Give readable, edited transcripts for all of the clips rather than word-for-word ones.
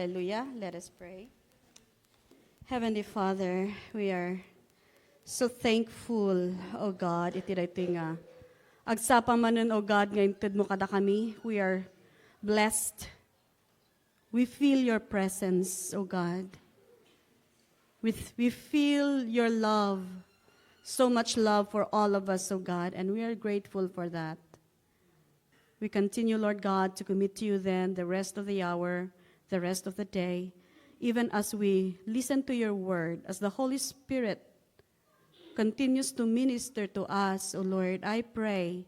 Hallelujah. Let us pray. Heavenly Father, we are so thankful, O God, iti nga. Agsapa manon, O God, ngayon ted mo kada kami. We are blessed. We feel your presence, O God. We feel your love, so much love for all of us, O God, and we are grateful for that. We continue, Lord God, to commit to you then the rest of the hour, the rest of the day, even as we listen to your word, as the Holy Spirit continues to minister to us, O Lord, I pray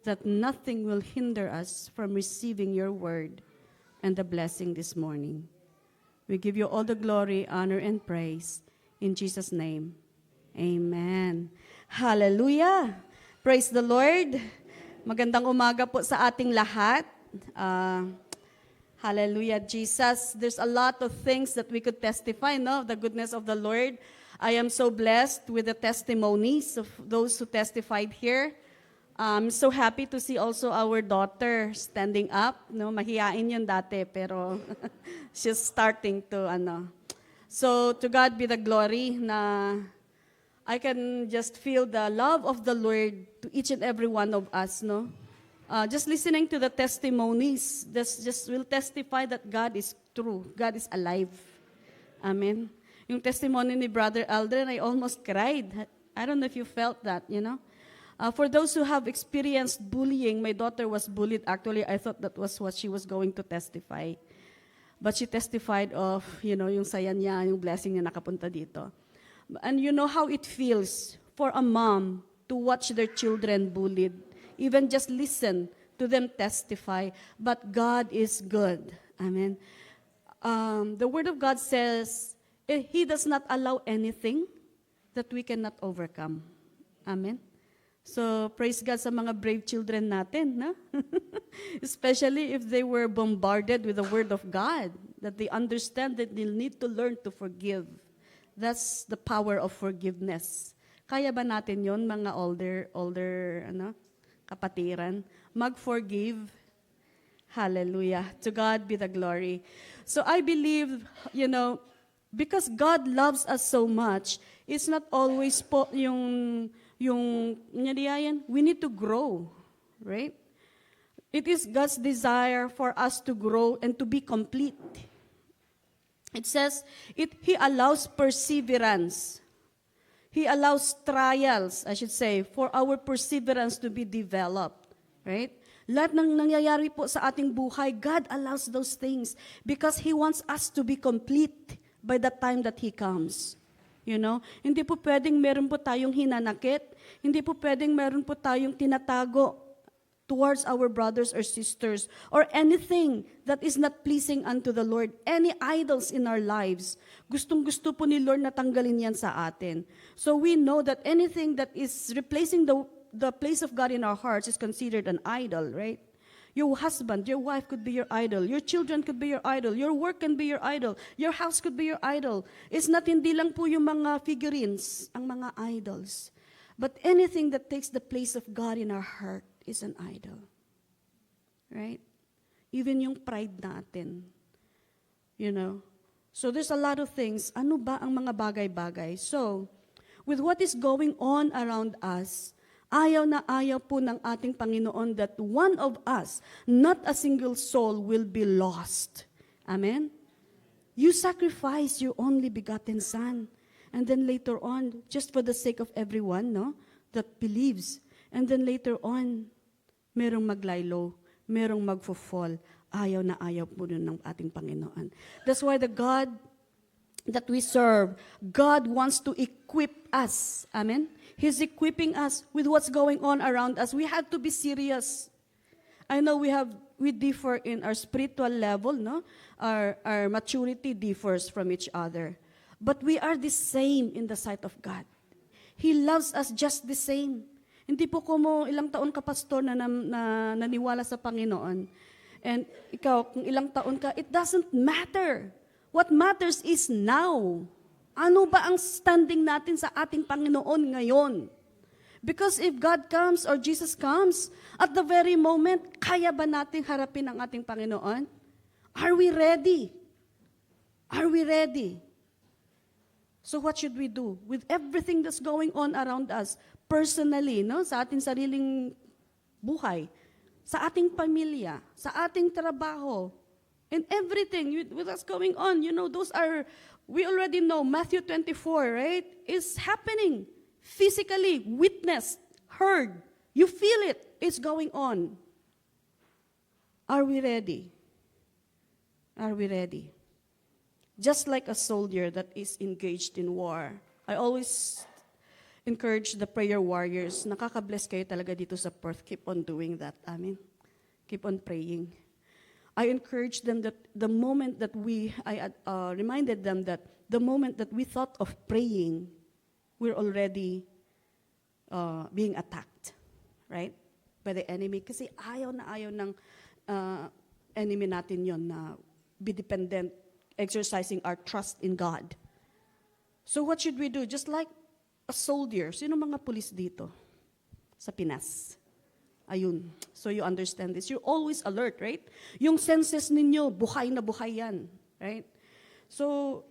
that nothing will hinder us from receiving your word and the blessing this morning. We give you all the glory, honor, and praise. In Jesus' name, amen. Hallelujah! Praise the Lord! Magandang umaga po sa ating lahat. Hallelujah, Jesus. There's a lot of things that we could testify, no, of the goodness of the Lord. I am so blessed with the testimonies of those who testified here. I'm so happy to see also our daughter standing up. No, mahiyain yun dati, pero she's starting to, So, to God be the glory na I can just feel the love of the Lord to each and every one of us, no? Just listening to the testimonies, just will testify that God is true, God is alive. Amen. Yung testimony ni Brother Aldrin, I almost cried. I don't know if you felt that, you know. For those who have experienced bullying, my daughter was bullied. Actually, I thought that was what she was going to testify. But she testified of, yung saya niya, yung blessing niya nakapunta dito. And you know how it feels for a mom to watch their children bullied. Even just listen to them testify. But God is good. Amen. The Word of God says, He does not allow anything that we cannot overcome. Amen. So, praise God sa mga brave children natin, no? Especially if they were bombarded with the Word of God, that they understand that they need to learn to forgive. That's the power of forgiveness. Kaya ba natin yon mga older kapatiran? Mag-forgive. Hallelujah. To God be the glory. So I believe, because God loves us so much, it's not always yung we need to grow, right? It is God's desire for us to grow and to be complete. It says, He allows perseverance. He allows trials, I should say, for our perseverance to be developed. Right? Lahat ng nangyayari po sa ating buhay, God allows those things because He wants us to be complete by the time that He comes. Hindi po pwedeng meron po tayong hinanakit. Hindi po pwedeng meron po tayong tinatago towards our brothers or sisters, or anything that is not pleasing unto the Lord, any idols in our lives, gustong-gusto po ni Lord na tanggalin yan sa atin. So we know that anything that is replacing the place of God in our hearts is considered an idol, right? Your husband, your wife could be your idol. Your children could be your idol. Your work can be your idol. Your house could be your idol. It's not hindi lang po yung mga figurines, ang mga idols. But anything that takes the place of God in our heart is an idol. Right? Even yung pride natin. So there's a lot of things. Ano ba ang mga bagay-bagay? So, with what is going on around us, ayaw na ayaw po ng ating Panginoon that one of us, not a single soul, will be lost. Amen? You sacrifice your only begotten Son. And then later on, just for the sake of everyone, that believes. And then later on, merong maglaylo, merong magfo-fall. Ayaw na ayaw po nun ng ating Panginoon. That's why the God that we serve, God wants to equip us. Amen? He's equipping us with what's going on around us. We have to be serious. I know we differ in our spiritual level, no? Our maturity differs from each other. But we are the same in the sight of God. He loves us just the same. Hindi po kung ilang taon ka pastor na naniwala sa Panginoon. And ikaw, kung ilang taon ka, it doesn't matter. What matters is now. Ano ba ang standing natin sa ating Panginoon ngayon? Because if God comes or Jesus comes, at the very moment, kaya ba natin harapin ang ating Panginoon? Are we ready? Are we ready? So what should we do with everything that's going on around us personally, no? Sa ating sariling buhay, sa ating pamilya, sa ating trabaho, and everything with what's going on. Those are, we already know, Matthew 24, right? Is happening physically, witnessed, heard. You feel it. It's going on. Are we ready? Are we ready? Just like a soldier that is engaged in war, I always encourage the prayer warriors. Nakaka-bless kayo talaga dito sa Perth. Keep on doing that. Amen. Keep on praying. I encourage them that the moment that I reminded them that the moment that we thought of praying, we're already being attacked, right? By the enemy. Kasi ayaw ng enemy natin yon na be dependent, exercising our trust in God. So what should we do? Just like a soldier. Sino mga pulis dito sa Pinas? Ayun. So you understand this. You're always alert, right? Yung senses ninyo, buhay na buhay yan, right? So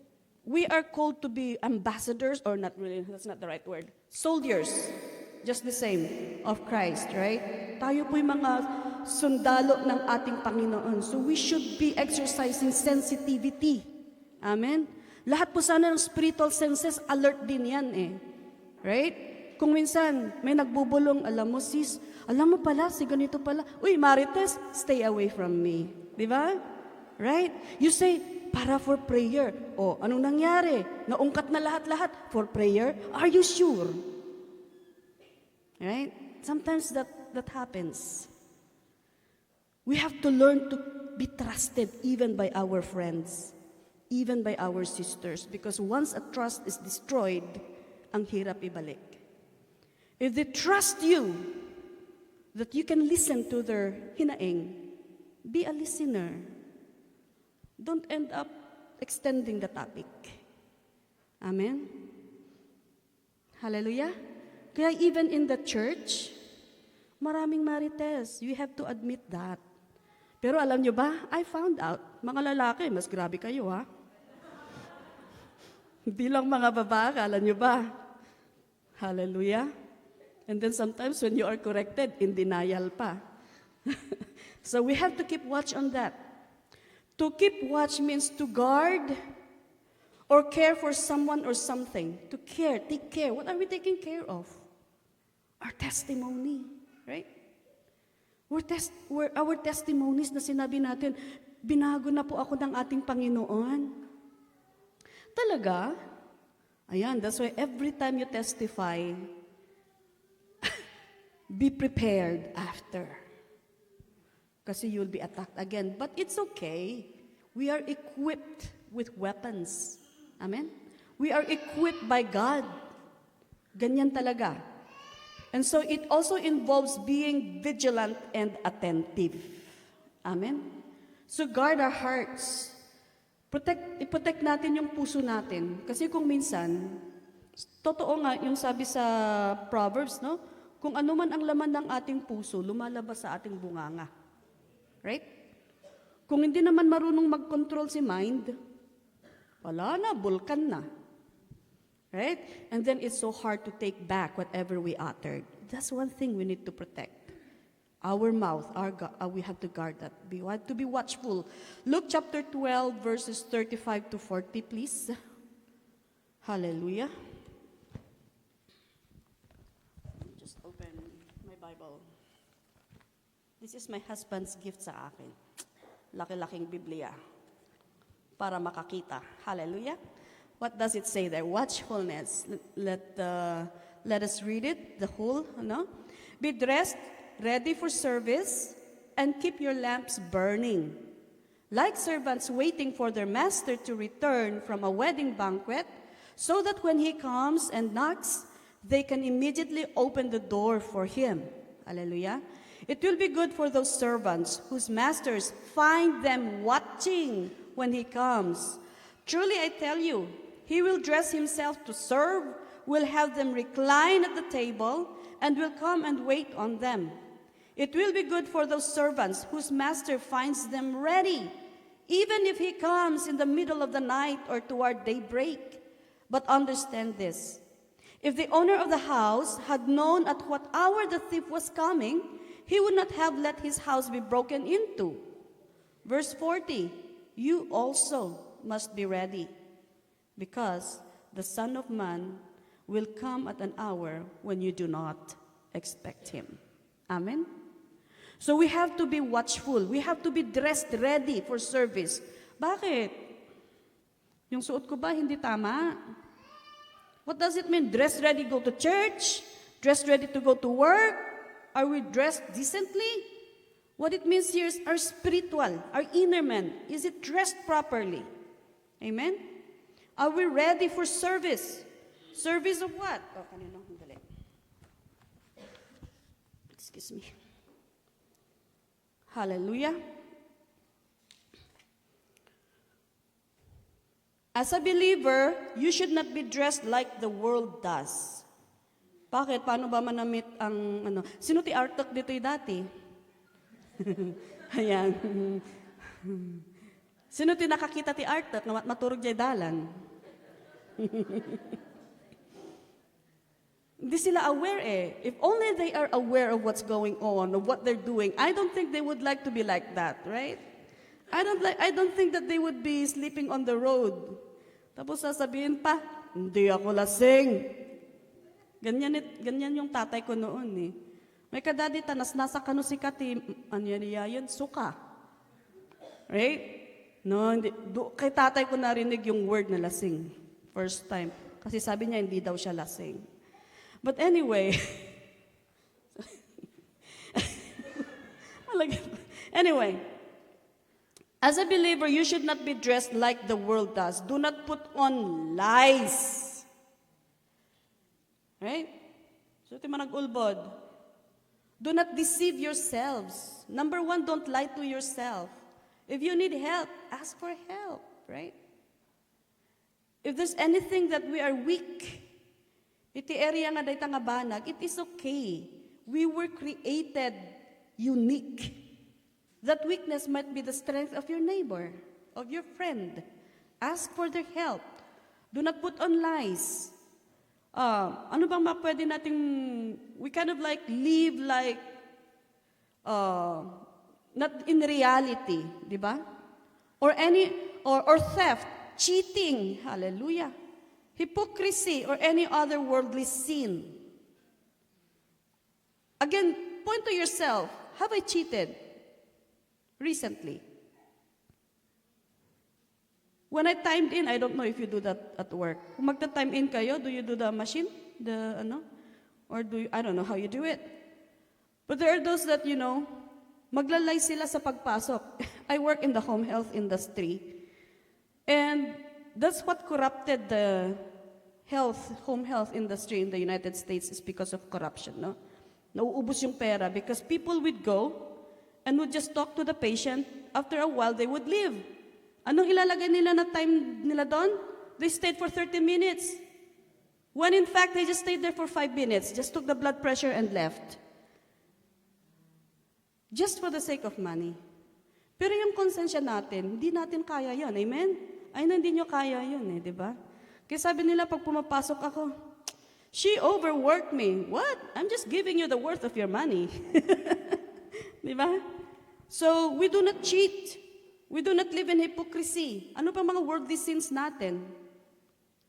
we are called to be ambassadors, or not really, that's not the right word. Soldiers, just the same, of Christ, right? Tayo po yung mga sundalo ng ating Panginoon. So we should be exercising sensitivity. Amen? Lahat po sana ng spiritual senses, alert din yan Right? Kung minsan, may nagbubulong, alam mo sis, alam mo pala, si ganito pala, uy Marites, stay away from me. Di ba? Right? You say, para for prayer. O, anong nangyari? Naungkat na lahat-lahat for prayer? Are you sure? Right? Sometimes that happens. We have to learn to be trusted even by our friends, even by our sisters, because once a trust is destroyed, ang hirap ibalik. If they trust you, that you can listen to their hinaing, be a listener. Don't end up extending the topic. Amen? Hallelujah? Kaya even in the church, maraming marites. You have to admit that. Pero alam nyo ba, I found out, mga lalaki, mas grabe kayo ha. Hindi lang mga babae, alam nyo ba? Hallelujah. And then sometimes when you are corrected, in denial pa. So we have to keep watch on that. To keep watch means to guard or care for someone or something. To care, take care. What are we taking care of? Our testimony, right? Our testimonies na sinabi natin, binago na po ako ng ating Panginoon. Talaga? Ayan, that's why every time you testify, be prepared after. Kasi you'll be attacked again. But it's okay. We are equipped with weapons. Amen? We are equipped by God. Ganyan talaga. And so it also involves being vigilant and attentive. Amen? So guard our hearts. I-protect natin yung puso natin. Kasi kung minsan, totoo nga yung sabi sa Proverbs, no? Kung ano man ang laman ng ating puso, lumalabas sa ating bunganga. Right? Kung hindi naman marunong mag-control si mind, wala na, bulkan na. Right? And then it's so hard to take back whatever we uttered. That's one thing we need to protect. Our mouth, we have to guard that. We have to be watchful. Luke chapter 12, verses 35 to 40, please. Hallelujah. Just open my Bible. This is my husband's gift sa akin. Laki-laking Biblia. Para makakita. Hallelujah. What does it say there? Watchfulness. Let us read it, the whole, no? Be dressed, ready for service, and keep your lamps burning. Like servants waiting for their master to return from a wedding banquet, so that when he comes and knocks, they can immediately open the door for him. Hallelujah. It will be good for those servants whose masters find them watching when he comes. Truly, I tell you, he will dress himself to serve, will have them recline at the table, and will come and wait on them. It will be good for those servants whose master finds them ready, even if he comes in the middle of the night or toward daybreak. But understand this, if the owner of the house had known at what hour the thief was coming, he would not have let his house be broken into. Verse 40, you also must be ready, because the Son of Man will come at an hour when you do not expect him. Amen? So we have to be watchful. We have to be dressed ready for service. Bakit? Yung suot ko ba hindi tama? What does it mean? Dress ready, go to church? Dress ready to go to work? Are we dressed decently? What it means here is our spiritual, our inner man. Is it dressed properly? Amen? Are we ready for service? Service of what? Oh, kanino? Dali. Excuse me. Hallelujah. As a believer, you should not be dressed like the world does. Bakit? Paano ba manamit ang ano? Sino ti Artok dito'y dati? Ayan. Sino ti nakakita ti Artok na maturog jay dalan? Hindi sila aware eh. If only they are aware of what's going on, of what they're doing, I don't think they would like to be like that, right? I don't think that they would be sleeping on the road. Tapos sasabihin pa, hindi ako lasing. Ganyan yung tatay ko noon eh. May kadadi tanas nasa kano si Kati, anyariyayan, suka. Right? No, hindi, kay tatay ko narinig yung word na lasing. First time. Kasi sabi niya hindi daw siya lasing. But anyway, anyway, as a believer, you should not be dressed like the world does. Do not put on lies. Right? So, ito manag-ulbod. Do not deceive yourselves. Number one, don't lie to yourself. If you need help, ask for help, right? If there's anything that we are weak, iti area nga day nga banag, it is okay. We were created unique. That weakness might be the strength of your neighbor, of your friend. Ask for their help. Do not put on lies. Ano bang pwede nating, we kind of like live like, not in reality, di ba? Or theft, cheating, hallelujah. Hypocrisy or any other worldly sin. Again, point to yourself. Have I cheated recently? When I timed in, I don't know if you do that at work. Kung magta-time in kayo, do you do the machine? Or do you, I don't know how you do it. But there are those that, maglalay sila sa pagpasok. I work in the home health industry. And that's what corrupted the home health industry in the United States is because of corruption, no? Nauubos yung pera because people would go and would just talk to the patient. After a while, they would leave. Anong ilalagay nila na time nila doon? They stayed for 30 minutes. When in fact, they just stayed there for 5 minutes, just took the blood pressure and left. Just for the sake of money. Pero yung konsensya natin, hindi natin kaya yon. Amen? Ay, hindi nyo kaya yun eh, di ba? Kaya sabi nila, pag pumapasok ako, she overworked me. What? I'm just giving you the worth of your money. Di ba? So, we do not cheat. We do not live in hypocrisy. Ano pa mga worldly sins natin?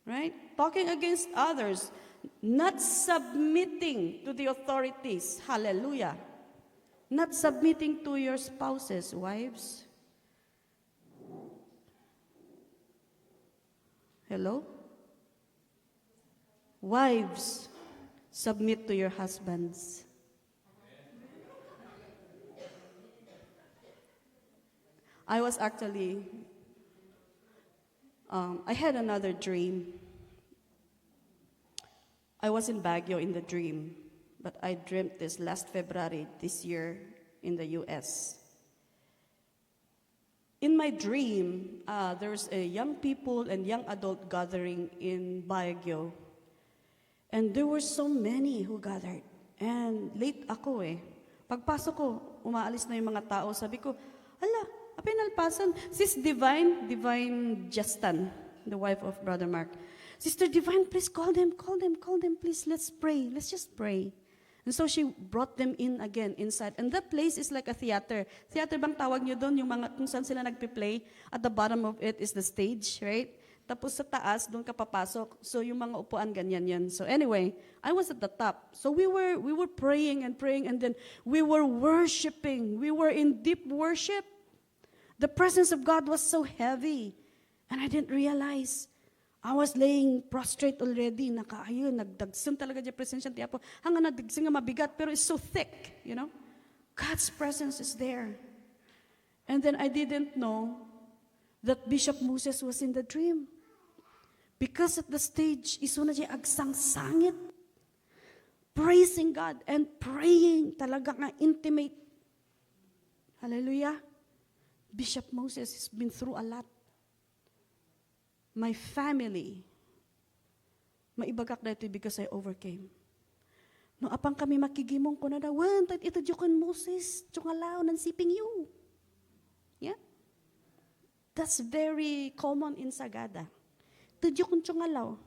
Right? Talking against others. Not submitting to the authorities. Hallelujah. Not submitting to your spouses, wives. Hello? Wives, submit to your husbands. I was actually, I had another dream. I was in Baguio in the dream, but I dreamt this last February this year in the US. In my dream, there's a young people and young adult gathering in Baguio. And there were so many who gathered. And late ako eh. Pagpasok ko, umaalis na yung mga tao. Sabi ko, ala, Pinalpasan. Sis Divine Justin, the wife of Brother Mark. Sister Divine, please call them, please. Let's pray. Let's just pray. And so she brought them in again inside. And that place is like a theater. Theater bang tawag nyo doon? Yung mga kung saan sila nagpe-play. At the bottom of it is the stage, right? Tapos sa taas, doon ka papasok. So yung mga upuan, ganyan yan. So anyway, I was at the top. So we were praying, and then we were worshiping. We were in deep worship. The presence of God was so heavy. And I didn't realize. I was laying prostrate already. Nagdagsun talaga dyan presensya tiya po. Hanggang nagdagsun nga mabigat, pero it's so thick, you know. God's presence is there. And then I didn't know that Bishop Moses was in the dream. Because at the stage, iso na siya agsang-sangit. Praising God and praying. Talaga nga intimate. Hallelujah. Bishop Moses has been through a lot. My family, maibagak na ito because I overcame. No, apang kami makigimong ko na daw, ito jukon Moses, tsungalaw ng siping you. Yeah? That's very common in Sagada. Ito jukon tsungalaw.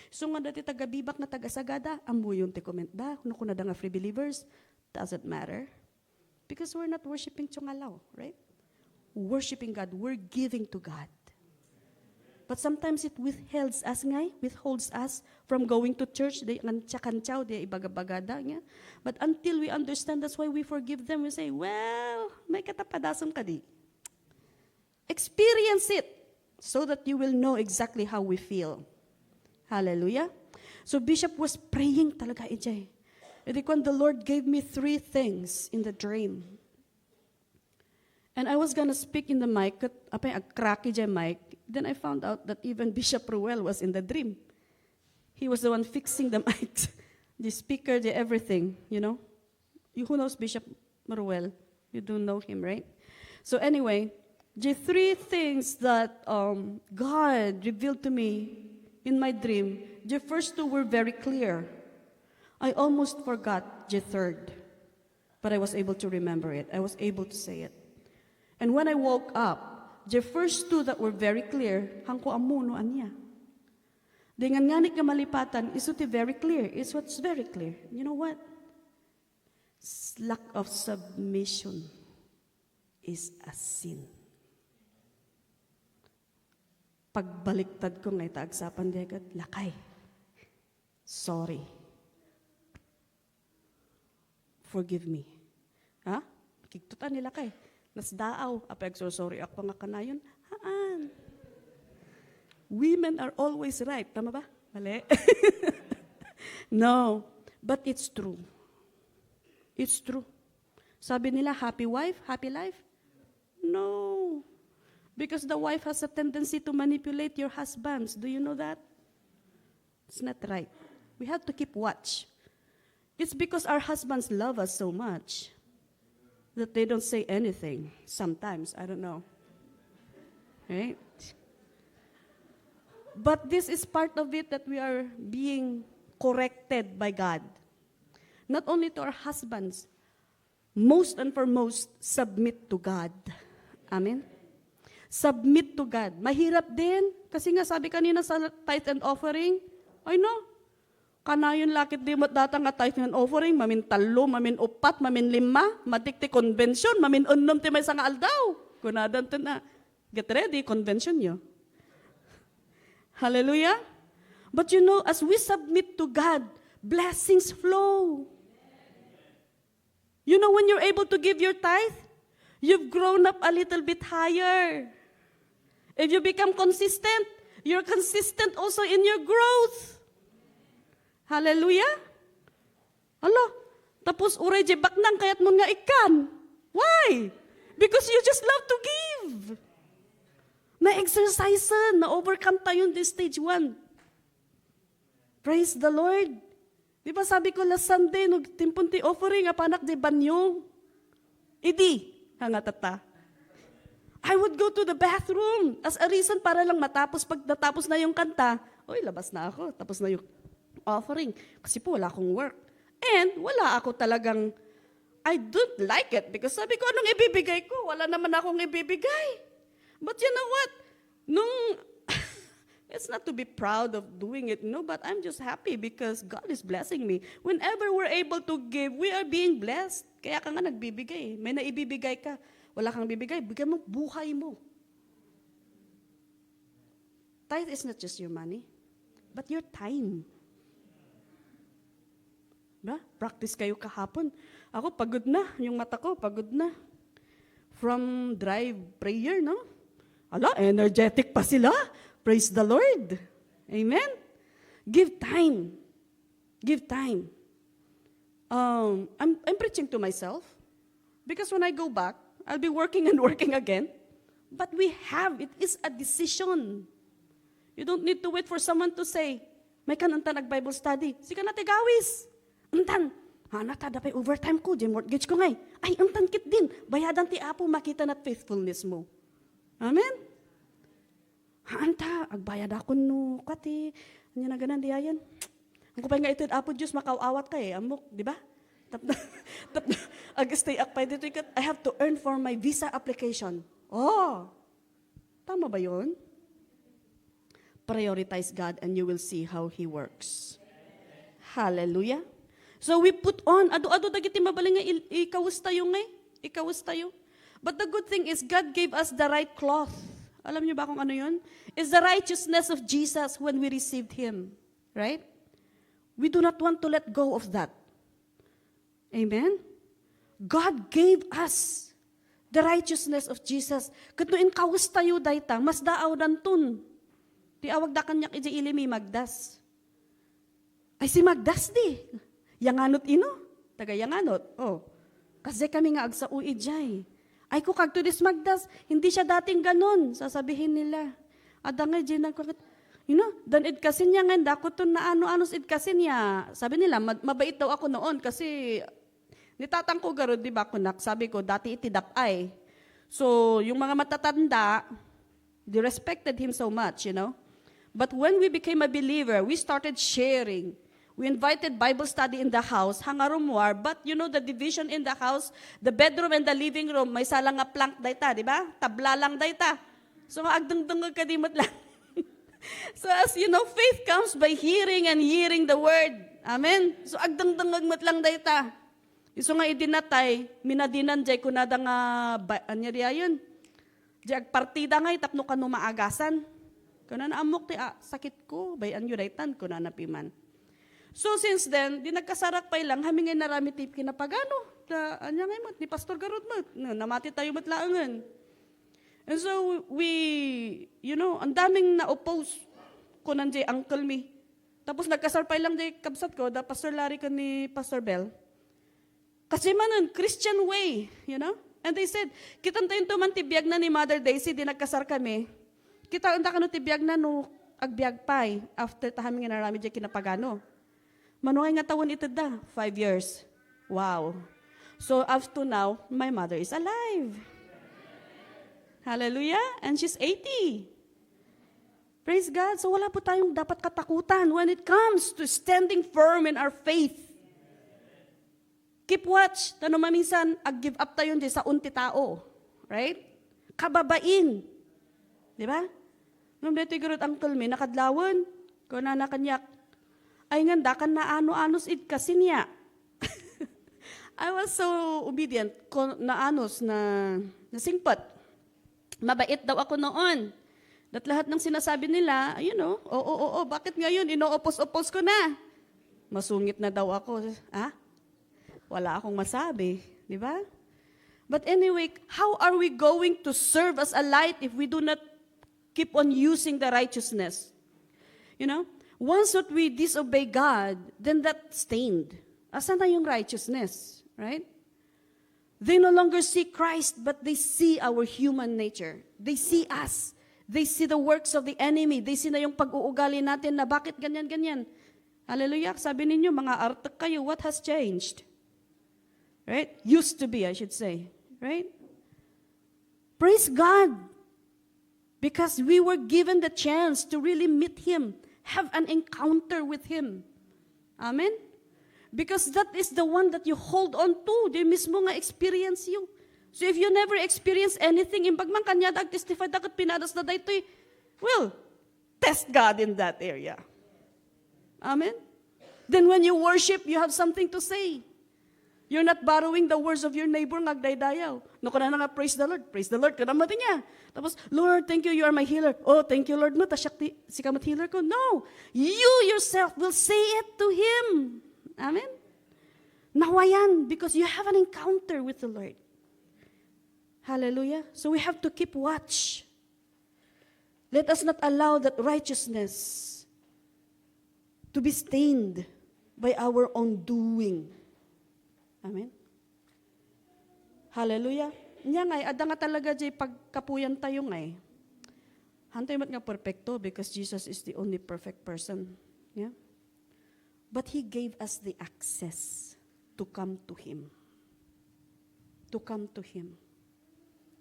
So nga dati taga-bibak na taga-Sagada, amo yung te comment da, kung na nga free believers, doesn't matter. Because we're not worshiping tsungalaw, right? Worshiping God, we're giving to God. But sometimes it withholds us from going to church. They kantsaw, they ibagabagada niya. But until we understand, that's why we forgive them. We say, well, may katapadasan ka di. Experience it so that you will know exactly how we feel. Hallelujah. So Bishop was praying talaga ijay. And when the Lord gave me 3 things in the dream. And I was gonna speak in the mic, apay agkraki jay mic. Then I found out that even Bishop Ruel was in the dream. He was the one fixing the mics, the speaker, the everything, you know. Who knows Bishop Ruel? You do know him, right? So anyway, the 3 things that God revealed to me in my dream, the first 2 were very clear. I almost forgot the 3rd, but I was able to remember it. I was able to say it. And when I woke up, the first 2 that were very clear, hangko amuno anya. Dengan nganik nga malipatan, isuti very clear. It's what's very clear. You know what? Lack of submission is a sin. Pagbaliktad ko ngay taagsapan degat, lakay. Sorry. Forgive me. Ha? Kiktutan nila kay. Nas daaw, apag sorry ako nga kanayon. Haan. Women are always right. Tama ba? Mali? No. But it's true. It's true. Sabi nila, happy wife, happy life? No. Because the wife has a tendency to manipulate your husbands. Do you know that? It's not right. We have to keep watch. It's because our husbands love us so much that they don't say anything. Sometimes, I don't know. Right? But this is part of it that we are being corrected by God. Not only to our husbands, most and foremost, submit to God. Amen? Submit to God. Mahirap din. Kasi nga sabi kanina sa tithe and offering, I know, kanayon lakit di mat data nga tithe and offering, mamin 3, mamin 4, mamin 5, matikti convention, mamin 6 ti may nga aldaw. Kunadan to na, get ready, convention nyo. Hallelujah? But you know, as we submit to God, blessings flow. You know, when you're able to give your tithe, you've grown up a little bit higher. If you become consistent, you're consistent also in your growth. Hallelujah? Alo, tapos uray je baknang kayat mo nga ikan. Why? Because you just love to give. Na-exercise, na-overcome tayo in this stage 1. Praise the Lord. Di ba sabi ko last Sunday, nung timpunti offering, apanak de banyo. Idi, hangatata. I would go to the bathroom as a reason para lang matapos. Pag natapos na yung kanta, oy, labas na ako. Tapos na yung offering. Kasi po, wala akong work. And wala ako talagang I don't like it because sabi ko, anong ibibigay ko? Wala naman akong ibibigay. But you know what? It's not to be proud of doing it, no, but I'm just happy because God is blessing me. Whenever we're able to give, we are being blessed. Kaya ka nga nagbibigay. May naibibigay ka. Wala kang bibigay, bigyan mo buhay mo. Tithe is not just your money, but your time. Ba? Practice kayo kahapon. Ako, pagod na. Yung mata ko, pagod na. From drive prayer, no? Ala, energetic pa sila. Praise the Lord. Amen? Give time. Give time. I'm preaching to myself. Because when I go back, I'll be working and working again. But it is a decision. You don't need to wait for someone to say, may kananta nag-Bible study. Sika na tigawis. Untan, nata dapay overtime ko, di mortgage ko ngay. Ay, untan kit din. Bayadan ti Apo makita na faithfulness mo. Amen? Anta, agbayad ako no, kati. Ano na ganan di ayan? Ang kupay nga ito, Apo Diyos, makawawat ka amok, di ba? Ag-stay akpay dito, I have to earn for my visa application. Oh, tama ba yun? Prioritize God and you will see how He works. Hallelujah. So we put on, ado-ado dagiti mabaling nga ikawus tayo ngay. Ikawus tayo. But the good thing is God gave us the right cloth. Alam niyo ba kung ano yun? It's the righteousness of Jesus when we received Him. Right? We do not want to let go of that. Amen? God gave us the righteousness of Jesus. Katuin kawus tayo dayta, mas daaw dantun. Di awag da kanyak iji ilimi Magdas. Ay si Magdas di. Yanganot ino. Taga yanganot. Oh. Kasi kami nga agsa uijay. Ay ko kag to this Magdas, hindi siya dating ganon. Sasabihin nila. Ada nga ijay dan id kasi niya nga, dako to na ano-anos id kasi niya. Sabi nila, mabait daw ako noon kasi nitatang ko garod, di ba, kunak? Sabi ko, dati itidapay. So, yung mga matatanda, they respected him so much, But when we became a believer, we started sharing. We invited Bible study in the house, hangarumwar, but the division in the house, the bedroom and the living room, may salang nga plank dayta, di ba? Tabla lang dayta. So, agdungdungag kadimot lang. So, as faith comes by hearing and hearing the word. Amen? So, agdungdungag mat lang dayta. Iso nga idinatay, minadinan jay kunada nga, anyariya yun? Jay agpartida nga, itapno ka maagasan. Kuna na amok ti, sakit ko, bayan yun daytan, kuna na piman. So, since then, di nagkasarak pa ilang, hamingay narami tip kinapagano. Anya nga mat, ni Pastor Garod mat, namati tayo matlaangan. And so, ang daming na-oppose ko nandiyan Uncle Me. Tapos nagkasarpay lang di kabsat ko, da Pastor Larry ka ni Pastor Bell. Kasi manan, Christian way, And they said, kita tayo tuman tibiyag na ni Mother Daisy, di nagkasar kami. Kita anta ka no tibiyag na no, agbiag pay, after tahaming nga narami di kinapagano. Manuhay nga tawon ito da, 5 years. Wow. So, up to now, my mother is alive. Hallelujah. And she's 80. Praise God. So wala po tayong dapat katakutan when it comes to standing firm in our faith. Keep watch. Tano maminsan, ag-give up tayo sa unti tao. Right? Kababain. Di ba? Nung dito igurot Uncle Me, nakadlawan. Kung nanakanyak, ay nganda kan na ano-anos id kasi niya. I was so obedient. Na singpat. Mabait daw ako noon. At lahat ng sinasabi nila, bakit ngayon ino-oppose ko na? Masungit na daw ako. Wala akong masabi, di ba? But anyway, how are we going to serve as a light if we do not keep on using the righteousness? Once that we disobey God, then that stained. Asan na yung righteousness, right? They no longer see Christ, but they see our human nature. They see us. They see the works of the enemy. They see na yung pag-uugali natin na bakit ganyan-ganyan. Hallelujah. Sabi ninyo, mga artak kayo, what has changed? Right? Used to be, I should say. Right? Praise God. Because we were given the chance to really meet Him, have an encounter with Him. Amen? Because that is the one that you hold on to. Di mismo nga experience you. So if you never experience anything, imbag man kanya testify dapat pinadas na daytoy, well, test God in that area. Amen? Then when you worship, you have something to say. You're not borrowing the words of your neighbor, ngagdaydayaw. No, kana nga, praise the Lord, kanamati niya. Tapos, Lord, thank you, you are my healer. Oh, thank you, Lord, no, tasyak si kamat healer ko. No, you yourself will say it to Him. Amen? Nawayan, because you have an encounter with the Lord. Hallelujah. So we have to keep watch. Let us not allow that righteousness to be stained by our own doing. Amen? Hallelujah. Nya ngay, ada nga talaga jay pagkapuyan tayo ngay. Hantay mat nga perfecto because Jesus is the only perfect person. Yeah? But He gave us the access to come to Him. To come to Him.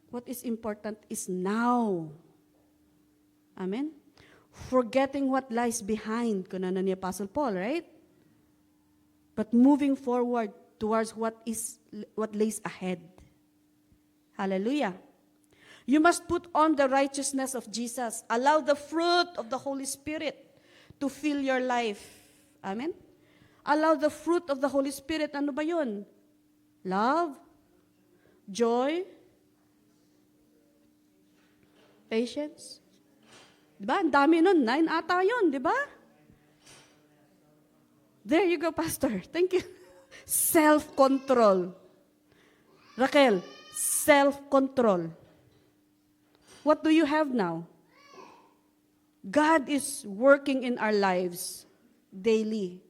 What is important is now. Amen? Forgetting what lies behind, kunana ni Apostle Paul, right? But moving forward towards what lays ahead. Hallelujah. You must put on the righteousness of Jesus. Allow the fruit of the Holy Spirit to fill your life. Amen? Allow the fruit of the Holy Spirit. Ano ba yun? Love, joy, patience. Diba? Ang dami nun. 9 ata yun, diba? There you go, Pastor. Thank you. Self-control. Raquel, self-control. What do you have now? God is working in our lives daily.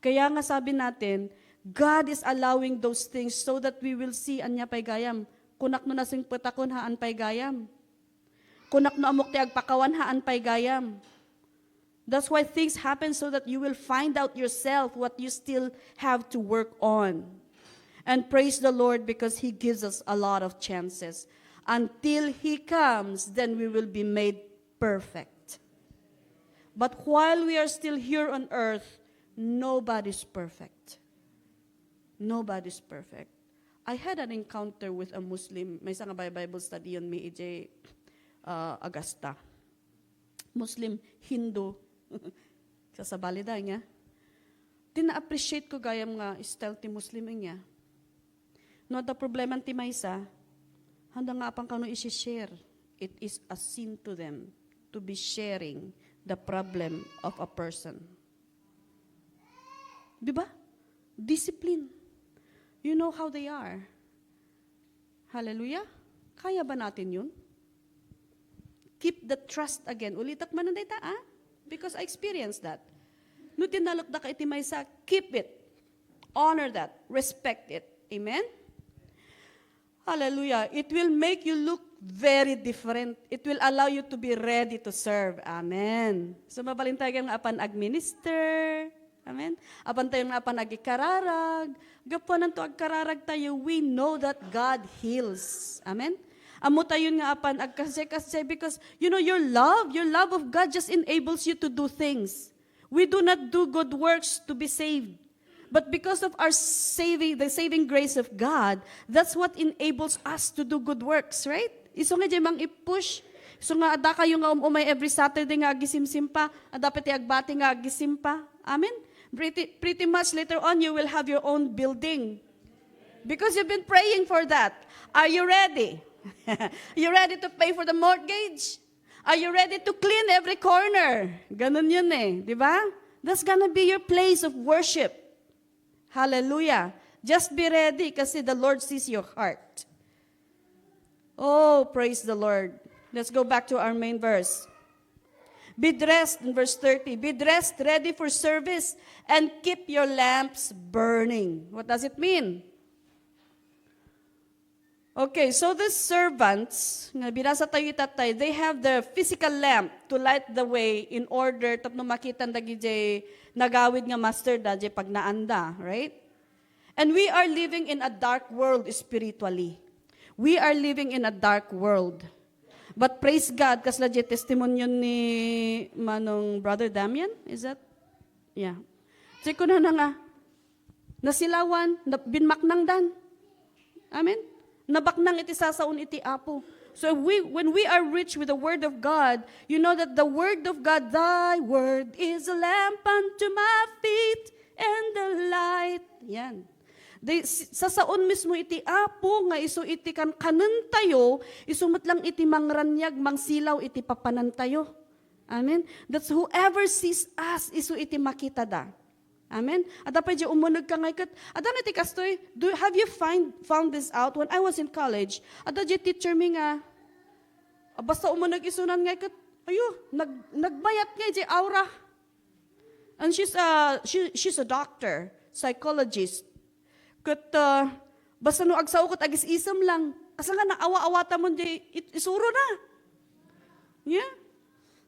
Kaya nga sabi natin, God is allowing those things so that we will see anya pay gayam. Kunak no nasing petakon haan pay gayam. Kunak no amok ti agpakawan haan pay gayam. That's why things happen so that you will find out yourself what you still have to work on. And praise the Lord because He gives us a lot of chances. Until He comes, then we will be made perfect. But while we are still here on earth, nobody's perfect. Nobody's perfect. I had an encounter with a Muslim. May isang Bible study on me, EJ Agasta. Muslim, Hindu. Sasabali da niya. Tina-appreciate ko gayam nga style ti Muslim niya. No, the problema ti maysa, handa nga pang kano isi-share. It is a sin to them to be sharing the problem of a person. Diba? Discipline. You know how they are. Hallelujah? Kaya ba natin yun? Keep the trust again. Ulitak man na dita, ah? Because I experienced that. No tinalok da ka iti maysa, keep it. Honor that. Respect it. Amen? Hallelujah. It will make you look very different. It will allow you to be ready to serve. Amen. So mabalintay nga apan agminister. Amen. Apan tayo nga apan agikararag. Gapuan to agkararag tayo, we know that God heals. Amen. Amo tayo nga apan agkasay because you know your love of God just enables you to do things. We do not do good works to be saved. But because of our the saving grace of God, that's what enables us to do good works, right? Iso nga dyan mang i-push. So nga ada kayo nga umay every Saturday nga agisimsim pa, dapat agbati nga agisim pa. Amen? Pretty much later on, you will have your own building. Because you've been praying for that. Are you ready? You ready to pay for the mortgage? Are you ready to clean every corner? Ganun yun eh, di ba? That's gonna be your place of worship. Hallelujah. Just be ready kasi the Lord sees your heart. Oh, praise the Lord. Let's go back to our main verse. Be dressed, in verse 30, be dressed, ready for service, and keep your lamps burning. What does it mean? Okay, so the servants, nga binasa tayo itatay, they have the physical lamp to light the way in order tapno makita dagi jay nagawid nga master da jay pag naanda, right? And we are living in a dark world spiritually. We are living in a dark world. But praise God, kasla jay testimonyo ni manong Brother Damian, is that? Yeah. Say ko na nga, nasilawan, binmaknang dan. Amen? Nabaknang iti sasaon iti Apo. So when we are rich with the Word of God, you know that the Word of God, Thy Word is a lamp unto my feet and the light. Yan. Sasaon mismo iti Apo, nga iso iti kanan tayo, isumat lang iti mangranyag, mangsilaw iti papanan tayo. Amen? That's whoever sees us, iso iti makita da. Amen? At dapat di umunag ka ngay kat. At iti kastoy, have you found this out? When I was in college, at di teacher mi nga, basta umunag isunan ngay kat, nagbayat ngay di aura. And she's a doctor, psychologist. Kat, basta no agsaw kat agis isam lang. Asa nga naawa-awata mo di isuro na. Yeah?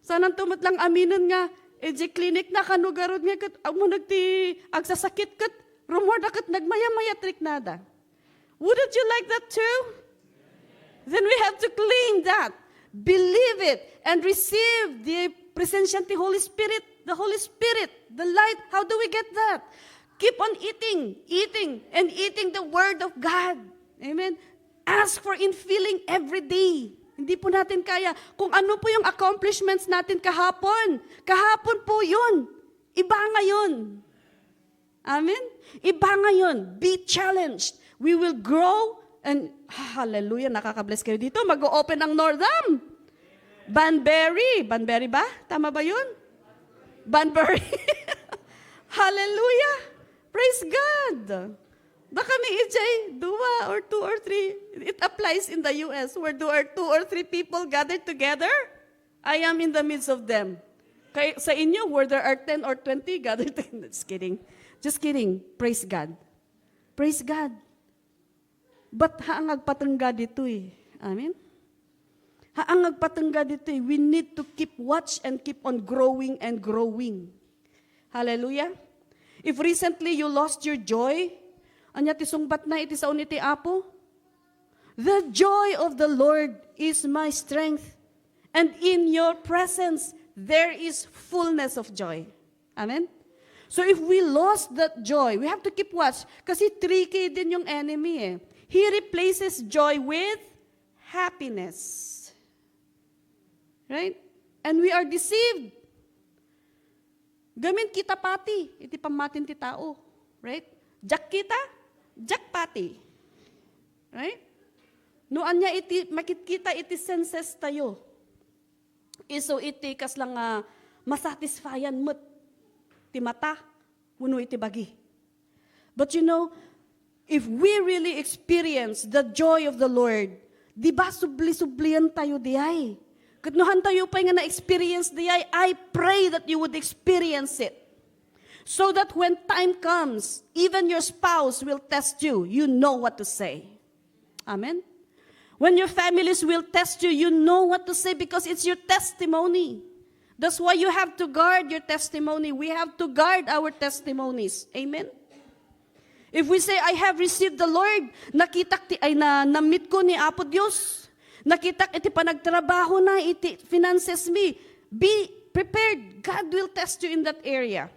Sanang tumat lang aminin nga, di klinik na kanugarod nga kat, mo nagti agsasakit kat, rumor na kat nagmaya-maya trik nada. Wouldn't you like that too? Then we have to claim that, believe it, and receive the presence of the Holy Spirit, the light. How do we get that? Keep on eating the Word of God. Amen? Ask for infilling every day. Hindi po natin kaya. Kung ano po yung accomplishments natin kahapon. Kahapon po yun. Iba ngayon. Amen? Iba ngayon. Be challenged. We will grow and, hallelujah, nakaka-bless kayo dito. Mag-o-open ang Northam. Banbury. Banbury ba? Tama ba yun? Banbury. Hallelujah. Praise God. Baka may ijay, 2 or 2 or 3. It applies in the U.S. where there are 2 or 3 people gathered together. I am in the midst of them. Kaya sa inyo, where there are 10 or 20 gathered together. Just kidding. Just kidding. Praise God. Praise God. But haang agpatangga dito eh. Amen? Haang agpatangga dito eh. We need to keep watch and keep on growing and growing. Hallelujah. If recently you lost your joy, anya ti sungbat na iti saon iti Apo. The joy of the Lord is my strength, and in your presence there is fullness of joy. Amen? So if we lost that joy, we have to keep watch. Kasi tricky din yung enemy eh. He replaces joy with happiness. Right? And we are deceived. Gamin kita pati, iti pamatin ti tao. Right? Jak kita, jak pati. Right? Noan niya iti, makikita iti senses tayo. Iso iti kas lang masatisfyan mo't ti mata, puno iti bagi. But you know, if we really experience the joy of the Lord, di ba subli-sublian tayo diay? Katnuhan tayo pa nga na-experience diay, I pray that you would experience it. So that when time comes, even your spouse will test you. You know what to say. Amen? When your families will test you, you know what to say because it's your testimony. That's why you have to guard your testimony. We have to guard our testimonies. Amen? If we say, I have received the Lord, nakitak ti ay na-meet ko ni Apo Diyos. Nakitak iti panagtrabaho na, iti finances me. Be prepared. God will test you in that area.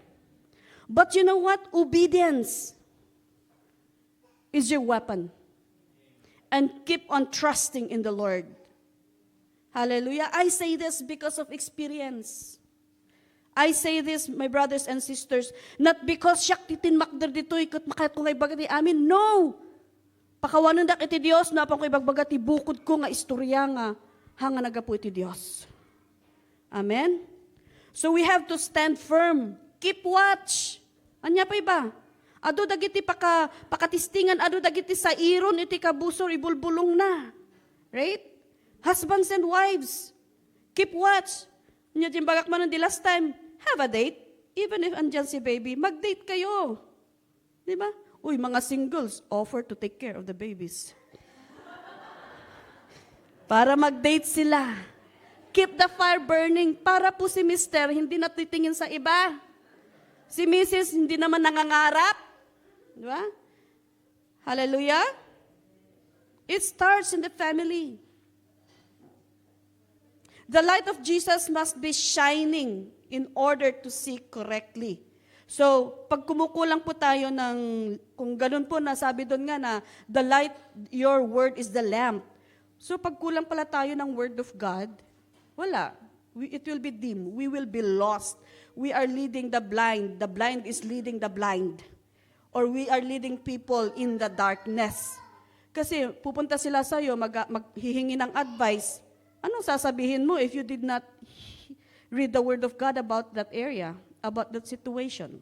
But you know what? Obedience is your weapon. And keep on trusting in the Lord. Hallelujah. I say this because of experience. I say this, my brothers and sisters, not because siyak titin makder dito, ikot makayat ko ngay bagati amin. No! Pakawanan dak iti Diyos, napang ko ibagbagati bukod ko nga istorya nga, hanga nagapu iti Diyos. Amen? So we have to stand firm. Keep watch. Anya pa iba? Ado dagiti pakatistingan, ado dagiti sa iron, iti kabusor, ibulbulong na. Right? Husbands and wives, keep watch. Nya timbagak man di last time, have a date. Even if andyan si baby, mag-date kayo. Di ba? Uy, mga singles, offer to take care of the babies. Para mag-date sila. Keep the fire burning. Para po si Mister, hindi natitingin sa iba. Si Mrs. hindi naman nangangarap. Di ba? Hallelujah? It starts in the family. The light of Jesus must be shining in order to see correctly. So, pag kumukulang po tayo ng, kung ganun po, nasabi doon nga na, the light, your word is the lamp. So, pag kulang pala tayo ng word of God, wala. It will be dim. We will be lost. We are leading the blind. The blind is leading the blind. Or we are leading people in the darkness. Kasi pupunta sila sa'yo, maghihingi ng advice. Anong sasabihin mo if you did not read the word of God about that area, about that situation?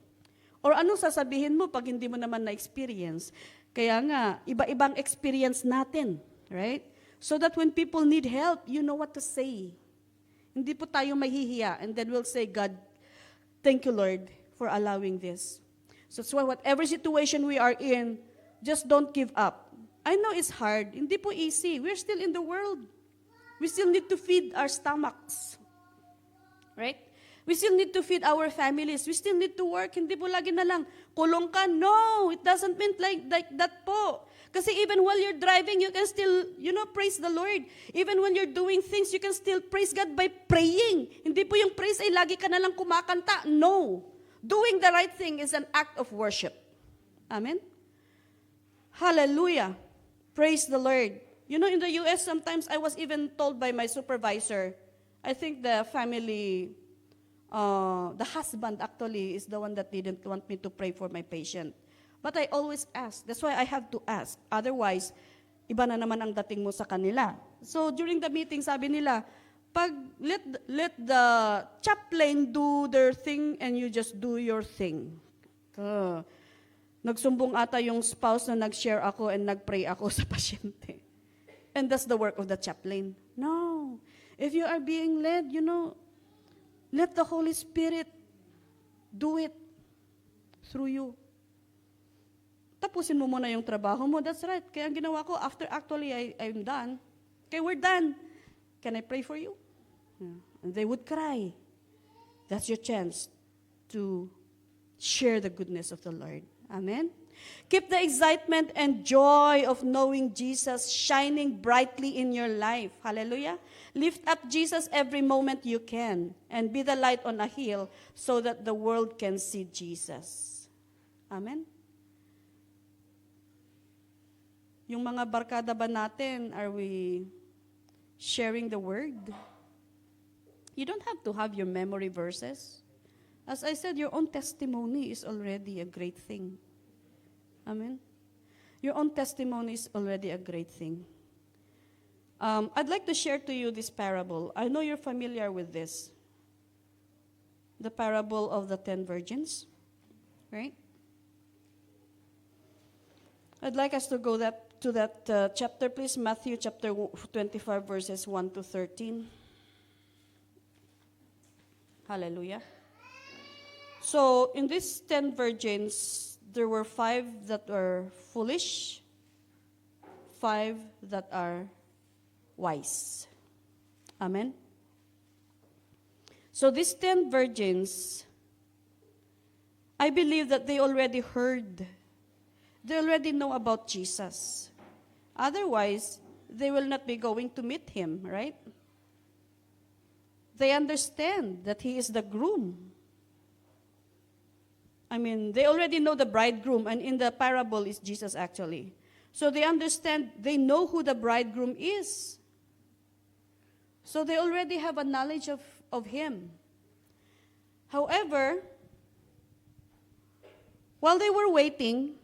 Or anong sasabihin mo pag hindi mo naman na-experience? Kaya nga, iba-ibang experience natin, right? So that when people need help, you know what to say. Hindi po tayo mahihiya, and then we'll say, God, thank you, Lord, for allowing this. So that's why whatever situation we are in, just don't give up. I know it's hard. Hindi po easy. We're still in the world. We still need to feed our stomachs. Right? We still need to feed our families. We still need to work. Hindi po lagi na lang, kulong ka. No, it doesn't mean like that po. Kasi even while you're driving, you can still, praise the Lord. Even when you're doing things, you can still praise God by praying. Hindi po yung praise ay lagi ka na lang kumakanta. No. Doing the right thing is an act of worship. Amen? Hallelujah. Praise the Lord. In the U.S., sometimes I was even told by my supervisor, I think the family, the husband actually is the one that didn't want me to pray for my patient. But I always ask. That's why I have to ask. Otherwise, iba na naman ang dating mo sa kanila. So during the meeting, sabi nila, let the chaplain do their thing and you just do your thing. Nagsumbong ata yung spouse na nag-share ako and nag-pray ako sa pasyente. And that's the work of the chaplain. No. If you are being led, let the Holy Spirit do it through you. Tapusin mo muna yung trabaho mo. That's right. Kaya ang ginawa ko, after actually I'm done, okay, we're done. Can I pray for you? And they would cry. That's your chance to share the goodness of the Lord. Amen? Keep the excitement and joy of knowing Jesus shining brightly in your life. Hallelujah. Lift up Jesus every moment you can and be the light on a hill so that the world can see Jesus. Amen? Yung mga barkada ba natin, are we sharing the word? You don't have to have your memory verses. As I said, your own testimony is already a great thing. Amen? Your own testimony is already a great thing. I'd like to share to you this parable. I know you're familiar with this. The parable of the 10 virgins. Right? I'd like us to go to that chapter, please. Matthew chapter 25, verses 1 to 13. Hallelujah. So, in these 10 virgins, there were 5 that were foolish, 5 that are wise. Amen? So, these 10 virgins, I believe that they already heard. They already know about Jesus. Otherwise, they will not be going to meet him, right? They understand that he is the groom. I mean, they already know the bridegroom, and in the parable is Jesus actually. So they understand, they know who the bridegroom is. So they already have a knowledge of him. However, while they were waiting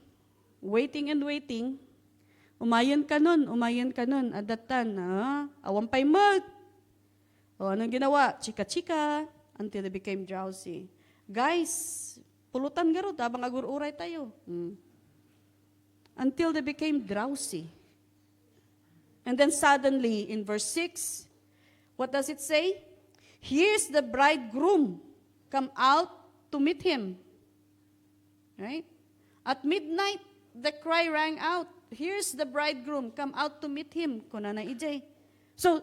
and waiting, umayan ka nun, at that time, awampay mo. O, anong ginawa? Chika-chika, until they became drowsy. Guys, pulutan garot, abang agur-uray tayo. Until they became drowsy. And then suddenly, in verse 6, what does it say? Here's the bridegroom, come out to meet him. Right? At midnight, the cry rang out, here's the bridegroom, come out to meet him. Kuna na EJ. So,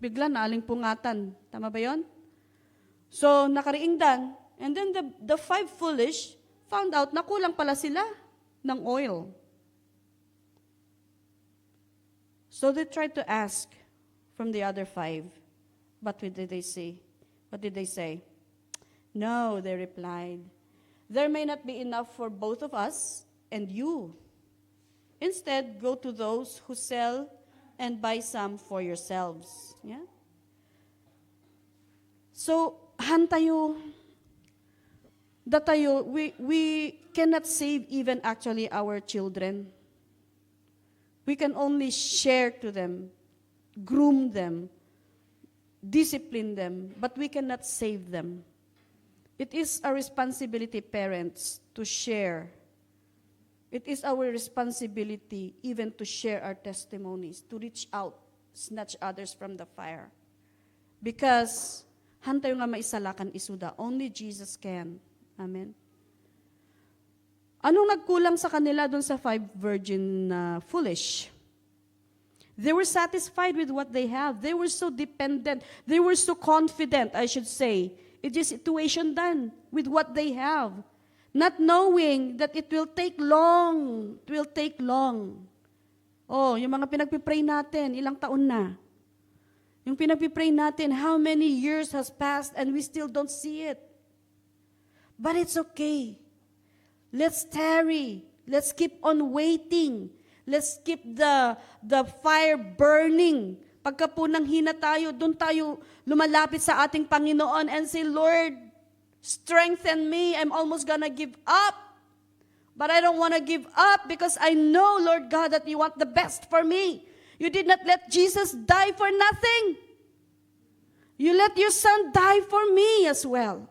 bigla naaling pungatan. Tama ba yon? So, nakariingdan. And then the 5 foolish found out na kulang pala sila ng oil. So they tried to ask from the other 5. But what did they say? No, they replied. there may not be enough for both of us and you. Instead, go to those who sell and buy some for yourselves. Yeah? So, we cannot save even actually our children. We can only share to them, groom them, discipline them, but we cannot save them. It is a responsibility, parents, to share. It is our responsibility even to share our testimonies, to reach out, snatch others from the fire. Because, hantayo nga maisalakan isuda, only Jesus can. Amen. Anong nagkulang sa kanila dun sa 5 virgin foolish? They were satisfied with what they have. They were so dependent. They were so confident, I should say. It is situation done with what they have. Not knowing that it will take long. It will take long. Oh, yung mga pinagpipray natin, ilang taon na? Yung pinagpipray natin, how many years has passed and we still don't see it? But it's okay. Let's tarry. Let's keep on waiting. Let's keep the fire burning. Pagka po nang hina tayo, doon tayo lumalapit sa ating Panginoon and say, Lord, strengthen me. I'm almost gonna give up. But I don't want to give up because I know, Lord God, that you want the best for me. You did not let Jesus die for nothing. You let your son die for me as well.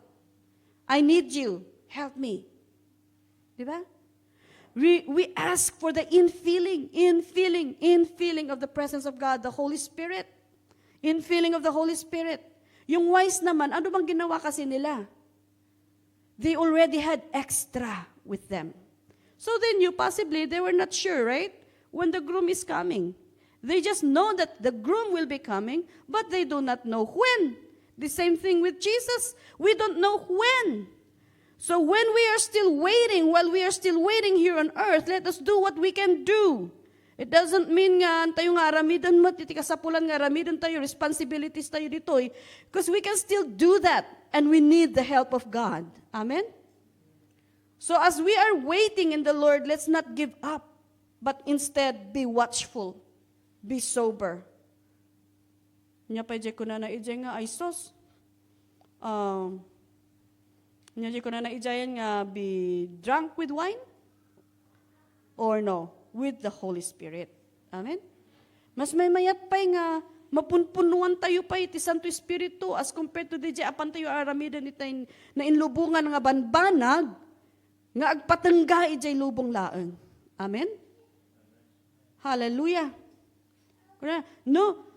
I need you. Help me. Diba? We ask for the infilling of the presence of God, the Holy Spirit. Infilling of the Holy Spirit. Yung wise naman, ano bang ginawa kasi nila? They already had extra with them. So they knew possibly they were not sure, right? When the groom is coming. They just know that the groom will be coming, but they do not know when. The same thing with Jesus. We don't know when. So when we are still waiting, while we are still waiting here on earth, let us do what we can do. It doesn't mean nga, tayo nga aramidan mo, titikasapulan nga aramidan tayo, responsibilities tayo dito eh. Because we can still do that, and we need the help of God. Amen? So as we are waiting in the Lord, let's not give up, but instead be watchful, be sober. Nya pa ko na ijay nga ay sos. Nya ko na ijayan nga be drunk with wine? Or no, with the Holy Spirit. Amen? Mas may mayat pa'y nga mapunpunuan tayo pa iti Santo Espiritu as compared to DJ apan tayo aramidan itay na inlubungan nga banbanag nga agpatengga ijay lubong laeng. Amen? Hallelujah. No,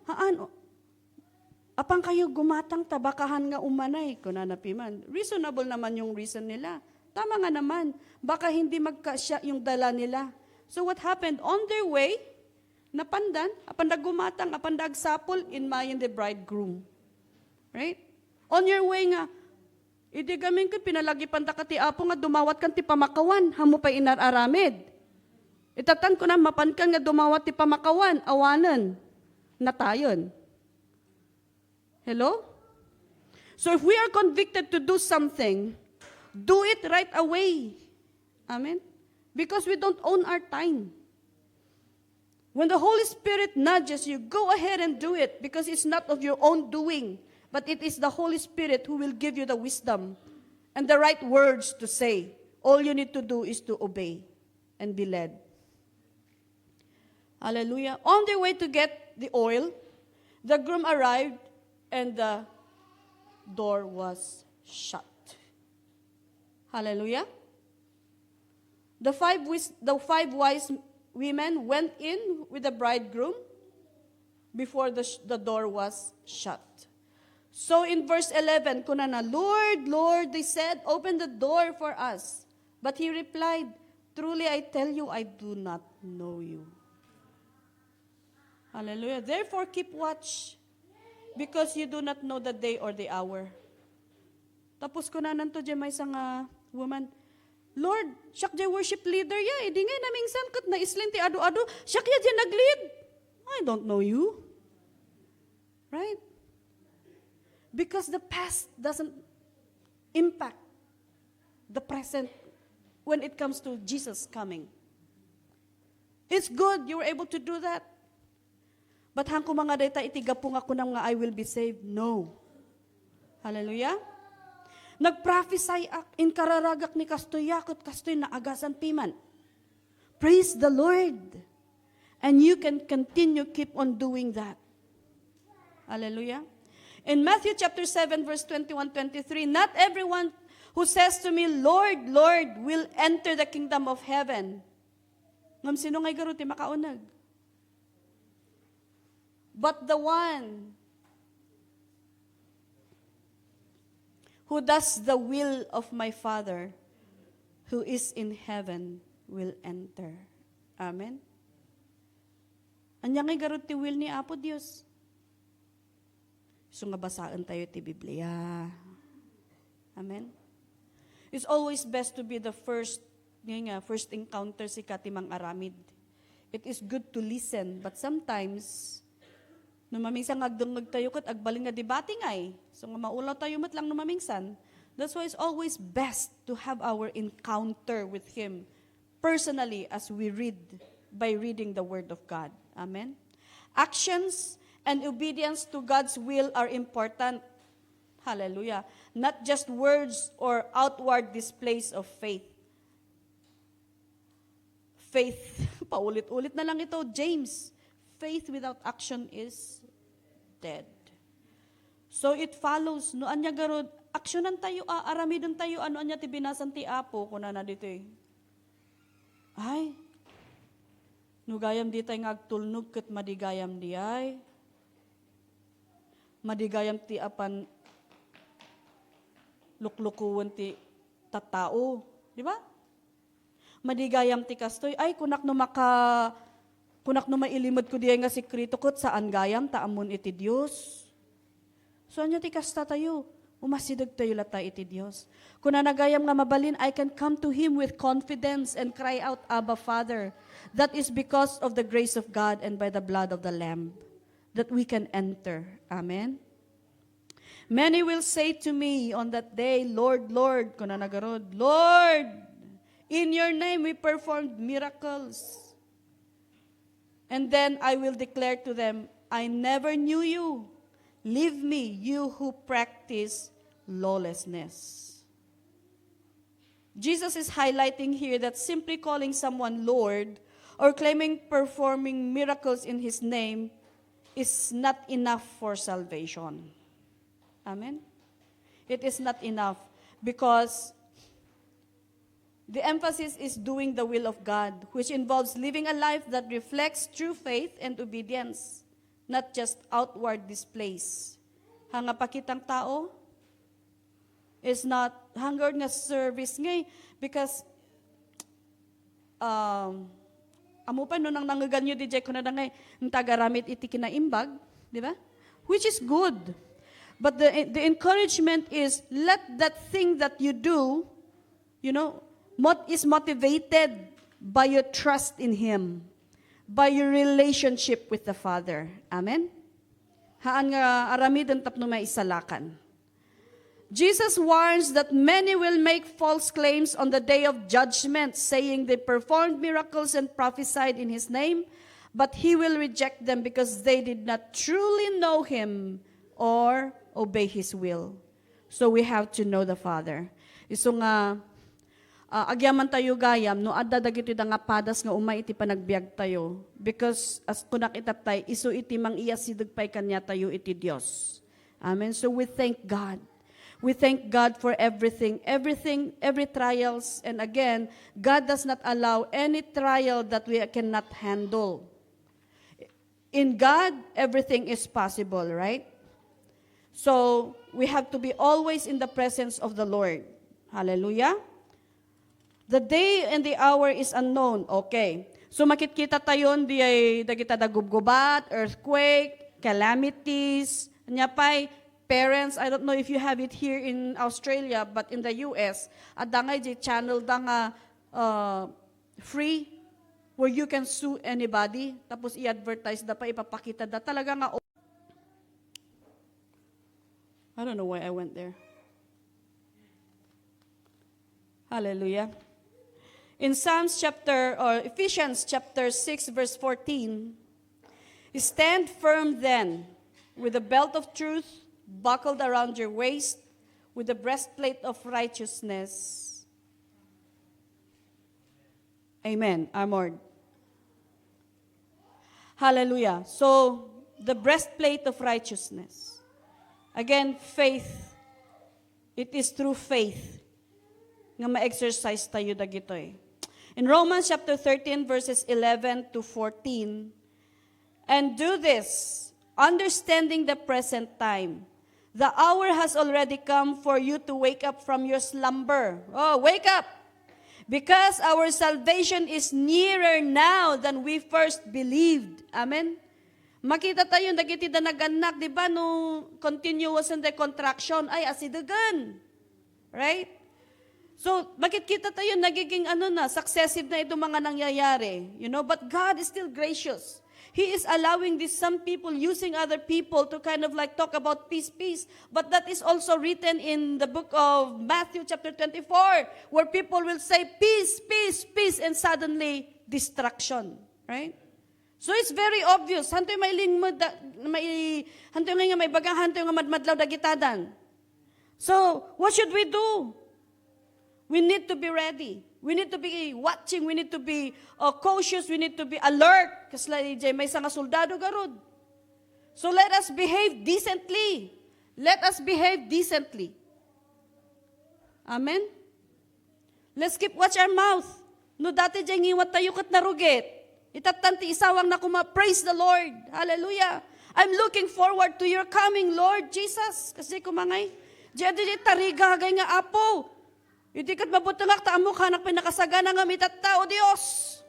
apang kayo gumatang tabakahan nga umanay, kunanapiman. Reasonable naman yung reason nila. Tama nga naman. Baka hindi magkasya yung dala nila. So what happened? On their way, napandan, apandag gumatang, apandag sapol, inmayin the bridegroom. Right? On your way nga, idi gamin ko, pinalagi panda ka ti apo nga, dumawat kan ti pamakawan, hamo pa inararamid. Itatan ko na, mapankan nga dumawat ti pamakawan, awanan, natayon. Hello? So if we are convicted to do something, do it right away. Amen? Because we don't own our time. When the Holy Spirit nudges you, go ahead and do it because it's not of your own doing, but it is the Holy Spirit who will give you the wisdom and the right words to say. All you need to do is to obey and be led. Hallelujah. On their way to get the oil, the groom arrived and the door was shut. Hallelujah. The five wise women went in with the bridegroom before the door was shut. So in verse 11, kunana, Lord, Lord, they said, open the door for us. But he replied, truly I tell you, I do not know you. Hallelujah. Therefore keep watch, because you do not know the day or the hour. Tapos kunanan to dyan may isang woman, Lord, siyak dyan worship leader ya, hindi nga naming sangkat na islinti adu-adu, siyak ya dyan nag-lead. I don't know you. Right? Because the past doesn't impact the present when it comes to Jesus coming. It's good you were able to do that. But hang ko mga data itigapong ako ng nga I will be saved. No. Hallelujah. Nag-prophesy in kararagak ni kastoy yakot kastoy na agasan piman. Praise the Lord. And you can continue keep on doing that. Hallelujah. In Matthew chapter 7 verse 21-23, not everyone who says to me, Lord, Lord, will enter the kingdom of heaven. Ngam sino ngay garuti makaunag? But the one who does the will of my Father who is in heaven will enter. Amen? Anya ngay garuti will ni Apo Dios. So nga basaan tayo ti Biblia. Amen? It's always best to be the first encounter si katimang aramid. It is good to listen, but sometimes, no mamingsan agdungag tayo kat agbaling nga debate ngay. So nga maulaw tayo mat lang no mamingsan. That's why it's always best to have our encounter with Him personally as we read, by reading the Word of God. Amen? Actions and obedience to God's will are important. Hallelujah. Not just words or outward displays of faith. Faith, paulit-ulit na lang ito, James. Faith without action is dead. So it follows, no anya garod, aksyonan tayo, aramidon tayo, ano anya ti binasan ti Apo, kuna na dito eh. Ay, no gayam di tayo ngagtulnog kat madigayam di ay. Madigayam ti apan luklukuan ti tattao. Di ba? Madigayam ti kastoy, ay kunak no mailimod ko diya nga sikrito kot saan gayam taamon iti Diyos. So anya ti kasta tayo, umasidag tayo latay iti Diyos. Kuna nagayam nga mabalin, I can come to Him with confidence and cry out, Abba, Father. That is because of the grace of God and by the blood of the Lamb that we can enter. Amen? Many will say to me on that day, Lord, Lord, kuna nagarod, Lord, in your name we performed miracles. And then I will declare to them, I never knew you. Leave me, you who practice lawlessness. Jesus is highlighting here that simply calling someone Lord or claiming performing miracles in His name is not enough for salvation. Amen? It is not enough because the emphasis is doing the will of God, which involves living a life that reflects true faith and obedience, not just outward displays. Hanga pakitang tao is not hunger nga service ngay because amo pa no nang nangaganyo di jay ko na ngay tagaramit iti kinaimbag, di ba? Which is good. But the encouragement is let that thing that you do, is motivated by your trust in Him, by your relationship with the Father. Amen? Haan nga aramidon tapno may isalakan. Jesus warns that many will make false claims on the day of judgment, saying they performed miracles and prophesied in His name, but He will reject them because they did not truly know Him or obey His will. So we have to know the Father. Iso nga, agyaman tayo gayam, no adda dagiti da nga padas nga umay iti panagbiag tayo. Because as kunak itatay, iso iti mang iyasideg pay kanya tayo iti Dios. Amen. So we thank God. We thank God for everything, every trials. And again, God does not allow any trial that we cannot handle. In God, everything is possible, right? So, we have to be always in the presence of the Lord. Hallelujah. The day and the hour is unknown. Okay. So, makikita tayon di ay dagita dagubgubat, earthquake, calamities, nya pay, parents, I don't know if you have it here in Australia, but in the US, at dangay di channel da nga free, where you can sue anybody, tapos i-advertise da pa, ipapakita da, talaga nga, I don't know why I went there. Hallelujah. In Ephesians chapter 6, verse 14, stand firm then, with the belt of truth buckled around your waist, with the breastplate of righteousness. Amen. Armored. Hallelujah. So, the breastplate of righteousness. Again, faith. It is through faith nga ma-exercise tayo dagitoy. In Romans chapter 13, verses 11 to 14, and do this, understanding the present time. The hour has already come for you to wake up from your slumber. Oh, wake up! Because our salvation is nearer now than we first believed. Amen? Makita tayo, dagiti da naganak, di ba, no continuous and the contraction, ay asidagan. Right? So, bakit kita tayo nagiging successive na itong mga nangyayari? You know, but God is still gracious. He is allowing some people using other people to kind of like talk about peace, peace. But that is also written in the book of Matthew chapter 24, where people will say peace, peace, peace, and suddenly destruction. Right? So it's very obvious. Hantoy may lingmod, hantoy nga may bagang, hantoy nga madmadlaw dagitadan. So, what should we do? We need to be ready. We need to be watching. We need to be cautious. We need to be alert. Kasi may nga soldado garod. So let us behave decently. Let us behave decently. Amen? Let's keep watch our mouth. No dati dyan ngiwat tayo kat narugit. Itatanti isawang na praise the Lord. Hallelujah. I'm looking forward to your coming, Lord Jesus. Kasi kumangay. Diyan tarigagay nga apo. Hindi kat mabutangak taamo kanak pinakasagana nga mitattao Dios.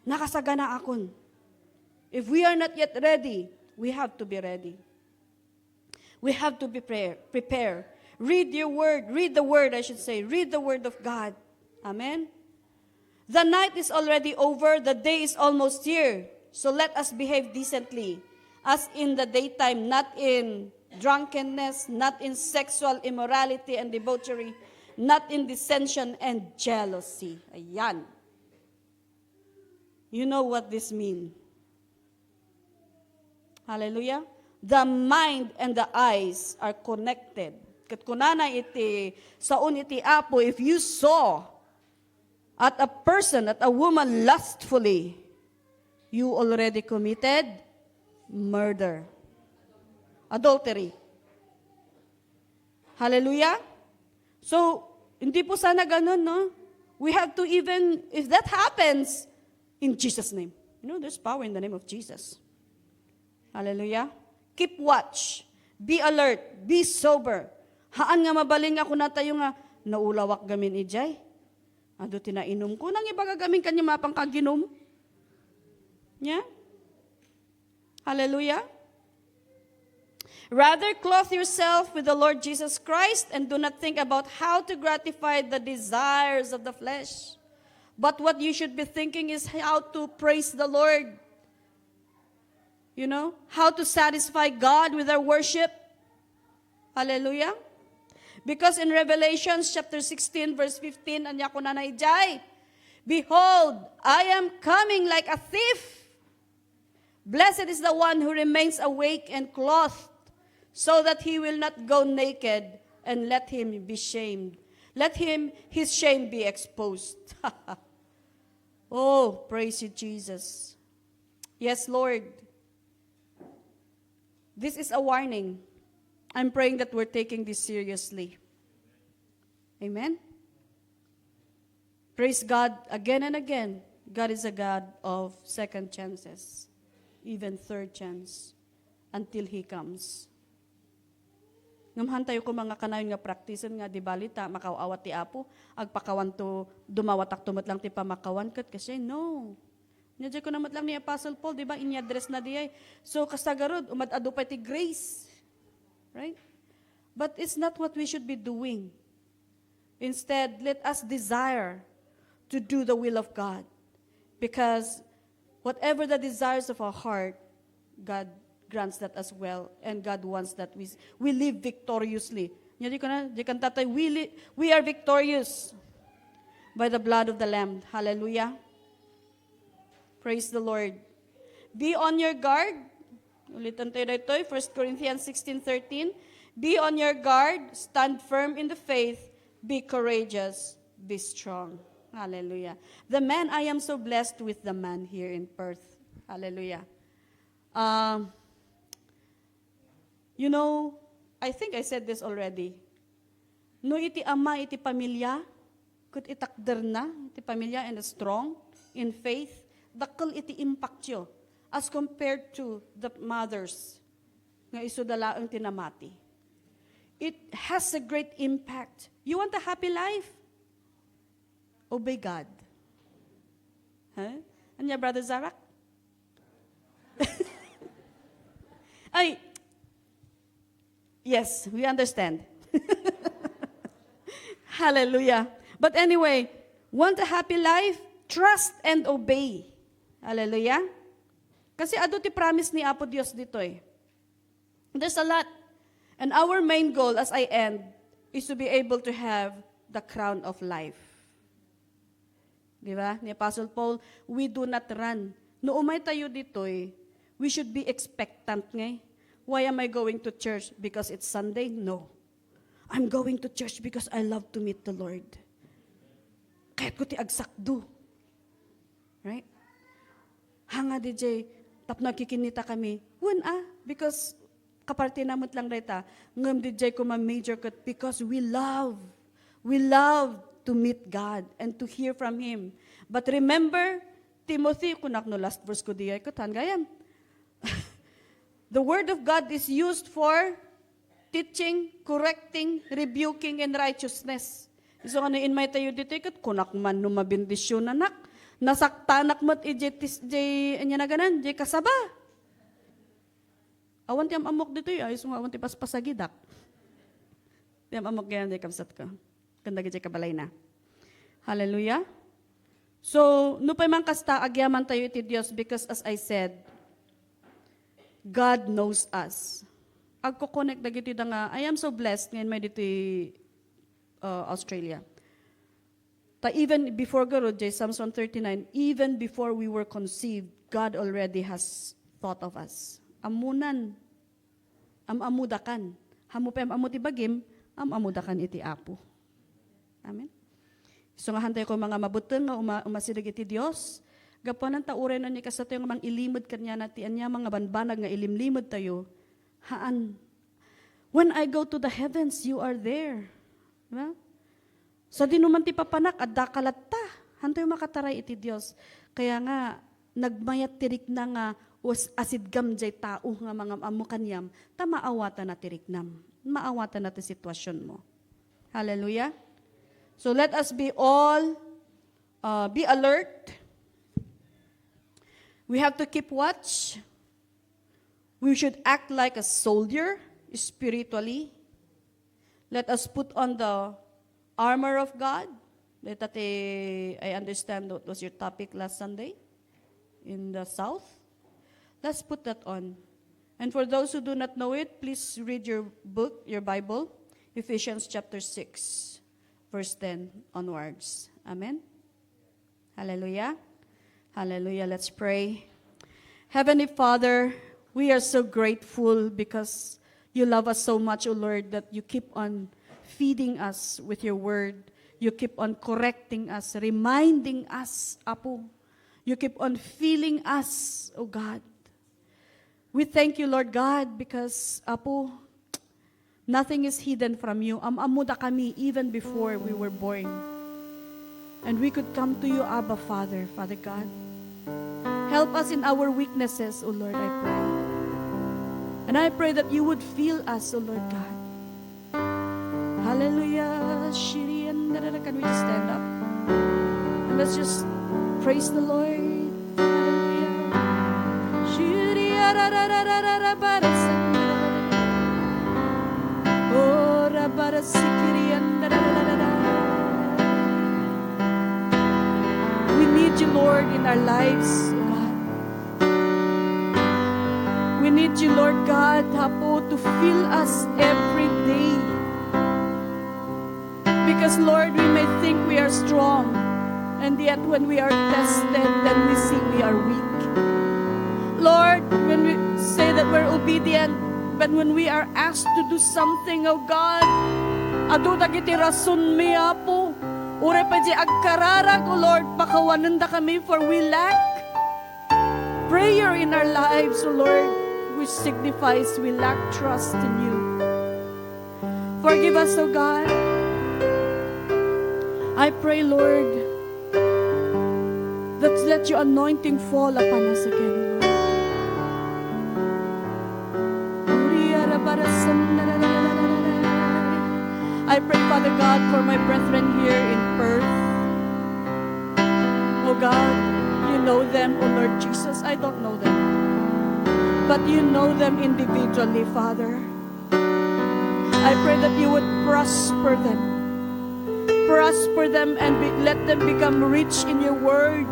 Nakasagana akon. If we are not yet ready, we have to be ready. We have to be prepare. Read your word. Read the word, I should say. Read the word of God. Amen? The night is already over. The day is almost here. So let us behave decently, as in the daytime, not in drunkenness, not in sexual immorality and debauchery, not in dissension and jealousy. Ayan. You know what this means. Hallelujah. The mind and the eyes are connected. Kat kunana iti, saon iti apo, if you saw at a person, at a woman lustfully, you already committed murder. Adultery. Hallelujah. So, hindi po sana ganun, no? We have to even, if that happens, in Jesus' name. You know, there's power in the name of Jesus. Hallelujah. Keep watch. Be alert. Be sober. Haan nga mabaling ako na tayo nga, naulawak gamin ijay. Ado tinainom ko, nang iba gagamin kanya mapang kaginom. Yeah? Hallelujah. Rather, clothe yourself with the Lord Jesus Christ and do not think about how to gratify the desires of the flesh. But what you should be thinking is how to praise the Lord. You know, how to satisfy God with our worship. Hallelujah. Because in Revelation chapter 16, verse 15, anya ko na naijay, behold, I am coming like a thief. Blessed is the one who remains awake and clothed, so that he will not go naked, and let him be shamed. Let his shame be exposed. Oh, praise you, Jesus. Yes, Lord. This is a warning. I'm praying that we're taking this seriously. Amen? Praise God again and again. God is a God of second chances, even third chance, until He comes. Ngamhan tayo ko mga kanayon nga practicean nga di balita, makawawat ti apo, agpakawan to, dumawatak tumot lang ti pamakawan kat kasi no. Nyadya ko namat lang ni Apostle Paul, di ba, inyadres na di ay. So kasagarod, umadado pa ti grace. Right? But it's not what we should be doing. Instead, let us desire to do the will of God. Because whatever the desires of our heart, God grants that as well, and God wants that we live victoriously. Di kan tatay, we are victorious. by the blood of the Lamb. Hallelujah. Praise the Lord. Be on your guard. Ulitan tayo dito, 1 Corinthians 16:13. Be on your guard, stand firm in the faith, be courageous, be strong. Hallelujah. The man, I am so blessed with the man here in Perth. Hallelujah. You know, I think I said this already. No iti ama, iti pamilya, kut itakder na, iti pamilya and strong in faith, dakkel iti impact yo as compared to the mothers nga isudala ang tinamati. It has a great impact. You want a happy life? Obey God. Huh? Anya, Brother Zarak? Ay, yes, we understand. Hallelujah. But anyway, want a happy life? Trust and obey. Hallelujah. Kasi ado ti promise ni Apo Dios dito eh. There's a lot. And our main goal as I end is to be able to have the crown of life. Di ba? Ni Apostle Paul, we do not run. No umay tayo dito eh, we should be expectant nga. Why am I going to church? Because it's Sunday? No. I'm going to church because I love to meet the Lord. Kahit ko ti agsakdo. Right? Hanga DJ, tap nakikinita kami. Because kaparte namot lang reta, ngam DJ ko ma-major kat because we love to meet God and to hear from Him. But remember, Timothy, kunak no last verse ko diya ko tan gayam. The word of God is used for teaching, correcting, rebuking, and righteousness. So ano in may tayo dito kat kunak man no mabindisyon anak, nasaktanak mat ijay anya na ganan, jay kasaba. Awan tiyam amok dito ay so awan ti paspasagidak. Tiyam amok gayan jay kamsat ka. Kanda jay kabalay na. Hallelujah. So, no pa man kasta agyaman tayo iti Dios because as I said, God knows us. Agko-connect dagiti da nga, I am so blessed ngayon may dito Australia. Ta even before Garod, Psalms 139, even before we were conceived, God already has thought of us. Amunan, amudakan. Hamu pa amuti bagim, amudakan iti Apo. Amen. So nga hantay ko mga mabuteng nga umasidag iti Dios. Gapuan ang tauren na niya kasato yung mga ilimod kanya nati anya mga banbanag nga ilimlimod tayo. Haan. When I go to the heavens, you are there. Diba? Sa dinuman ti papanak, adda kalatta. Hantay makataray iti Dios. Kaya nga, nagmayat tirik na nga asid gamjay tao nga mga amukanyam, ta maawatan na tiriknam. Maawatan na ti sitwasyon mo. Hallelujah. So let us be all, be alert. We have to keep watch. We should act like a soldier spiritually. Let us put on the armor of God. I understand that was your topic last Sunday in the South. Let's put that on. And for those who do not know it, please read your book, your Bible, Ephesians chapter 6. Verse 10 onwards. Amen? Hallelujah. Hallelujah. Let's pray. Heavenly Father, we are so grateful because you love us so much, O Lord, that you keep on feeding us with your word. You keep on correcting us, reminding us, Apo. You keep on filling us, O God. We thank you, Lord God, because, Apo, nothing is hidden from you. Amuda kami even before we were born. And we could come to you, Abba, Father, Father God. Help us in our weaknesses, O Lord, I pray. And I pray that you would fill us, O Lord God. Hallelujah. Can we just stand up? And let's just praise the Lord. Hallelujah. We need you, Lord, in our lives, God. We need you, Lord God, to fill us every day. Because, Lord, we may think we are strong, And yet when we are tested, then we see we are weak. Lord, when we say that we're obedient, but when we are asked to do something, oh God, adu dagiti rason mi apo. Ure pa di agkararag, oh Lord, pakawanan da kami for we lack prayer in our lives, oh Lord, which signifies we lack trust in you. Forgive us, oh God. I pray, Lord, that let your anointing fall upon us again, oh Lord. I pray, Father God, for my brethren here in Perth. Oh God, you know them, oh Lord Jesus. I don't know them, but you know them individually, Father. I pray that you would prosper them and let them become rich in your word,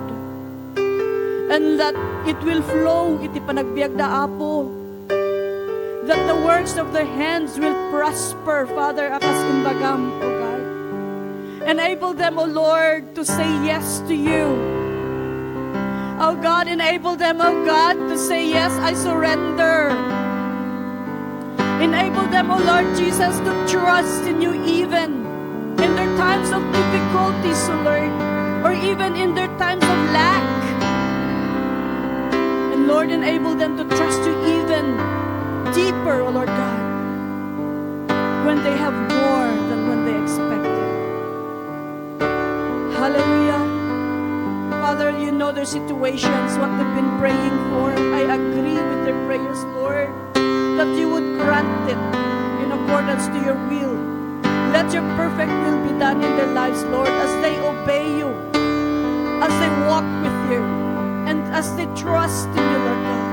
and that it will flow iti panagbiag da apo, that the works of their hands will prosper, Father, akas imbagam, O God. Enable them, O Lord, to say yes to you. O God, enable them, O God, to say yes, I surrender. Enable them, O Lord Jesus, to trust in you even in their times of difficulties, O Lord, or even in their times of lack. And Lord, enable them to trust you even deeper, O Lord God, when they have more than when they expected. Hallelujah. Father, you know their situations, what they've been praying for. I agree with their prayers, Lord, that you would grant it in accordance to your will. Let your perfect will be done in their lives, Lord, as they obey you, as they walk with you, and as they trust in you, Lord God.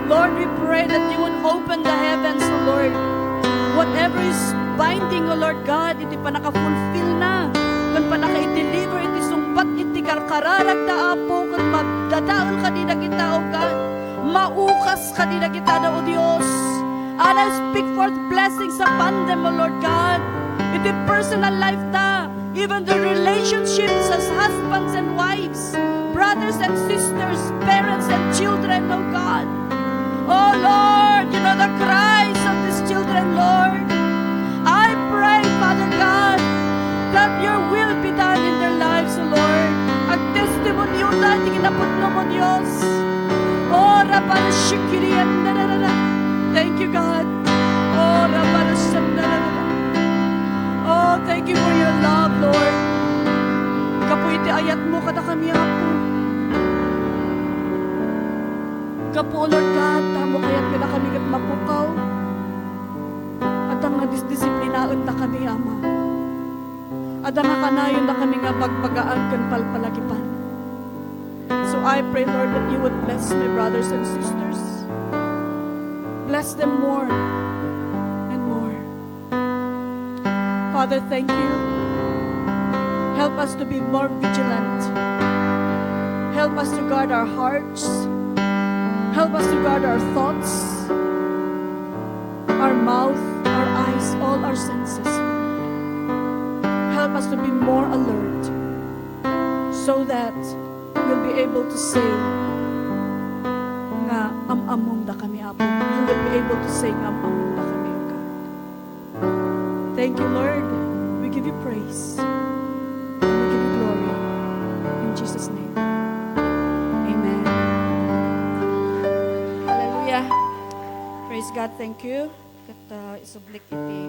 Lord, we pray that you would open the heavens, O Lord. Whatever is binding, O Lord God, iti pa naka-fulfill na. Kan pa naka-deliver, iti sumpat, iti karkararag da apo, kan magdadaon ka di na kita, O God. Maukas ka di na kita na, O Diyos. And I speak forth blessings upon them, O Lord God. Iti personal life ta, even the relationships as husbands and wives, brothers and sisters, parents and children, O God. Oh Lord, you know the cries of these children, Lord. I pray, Father God, that your will be done in their lives, O Lord. Ang testimonyo na, tinginapot mo, Diyos. Oh, Rabarashikiriyan, thank you, God. Oh, Rabarashikiriyan. Oh, thank you for your love, Lord. Kapo iti ayat mo, kada kami apo. Kapo, Lord God, tamo kaya't ka na kami kat mapukaw. At ang nadisdisiplinaan na kami, Ama. At ang nakanayon na kami nga magpagaan kan palpalagipan. So I pray, Lord, that you would bless my brothers and sisters. Bless them more and more. Father, thank you. Help us to be more vigilant. Help us to guard our hearts. Help us to guard our thoughts, our mouth, our eyes, all our senses. Help us to be more alert so that we'll be able to say nga am-among da kami, Apo. You will be able to say nga am-among da kami, O God. Thank you, Lord. We give you praise. And we give you glory. In Jesus' name. Amen. Hallelujah. Praise God. Thank you. Kat isublik iti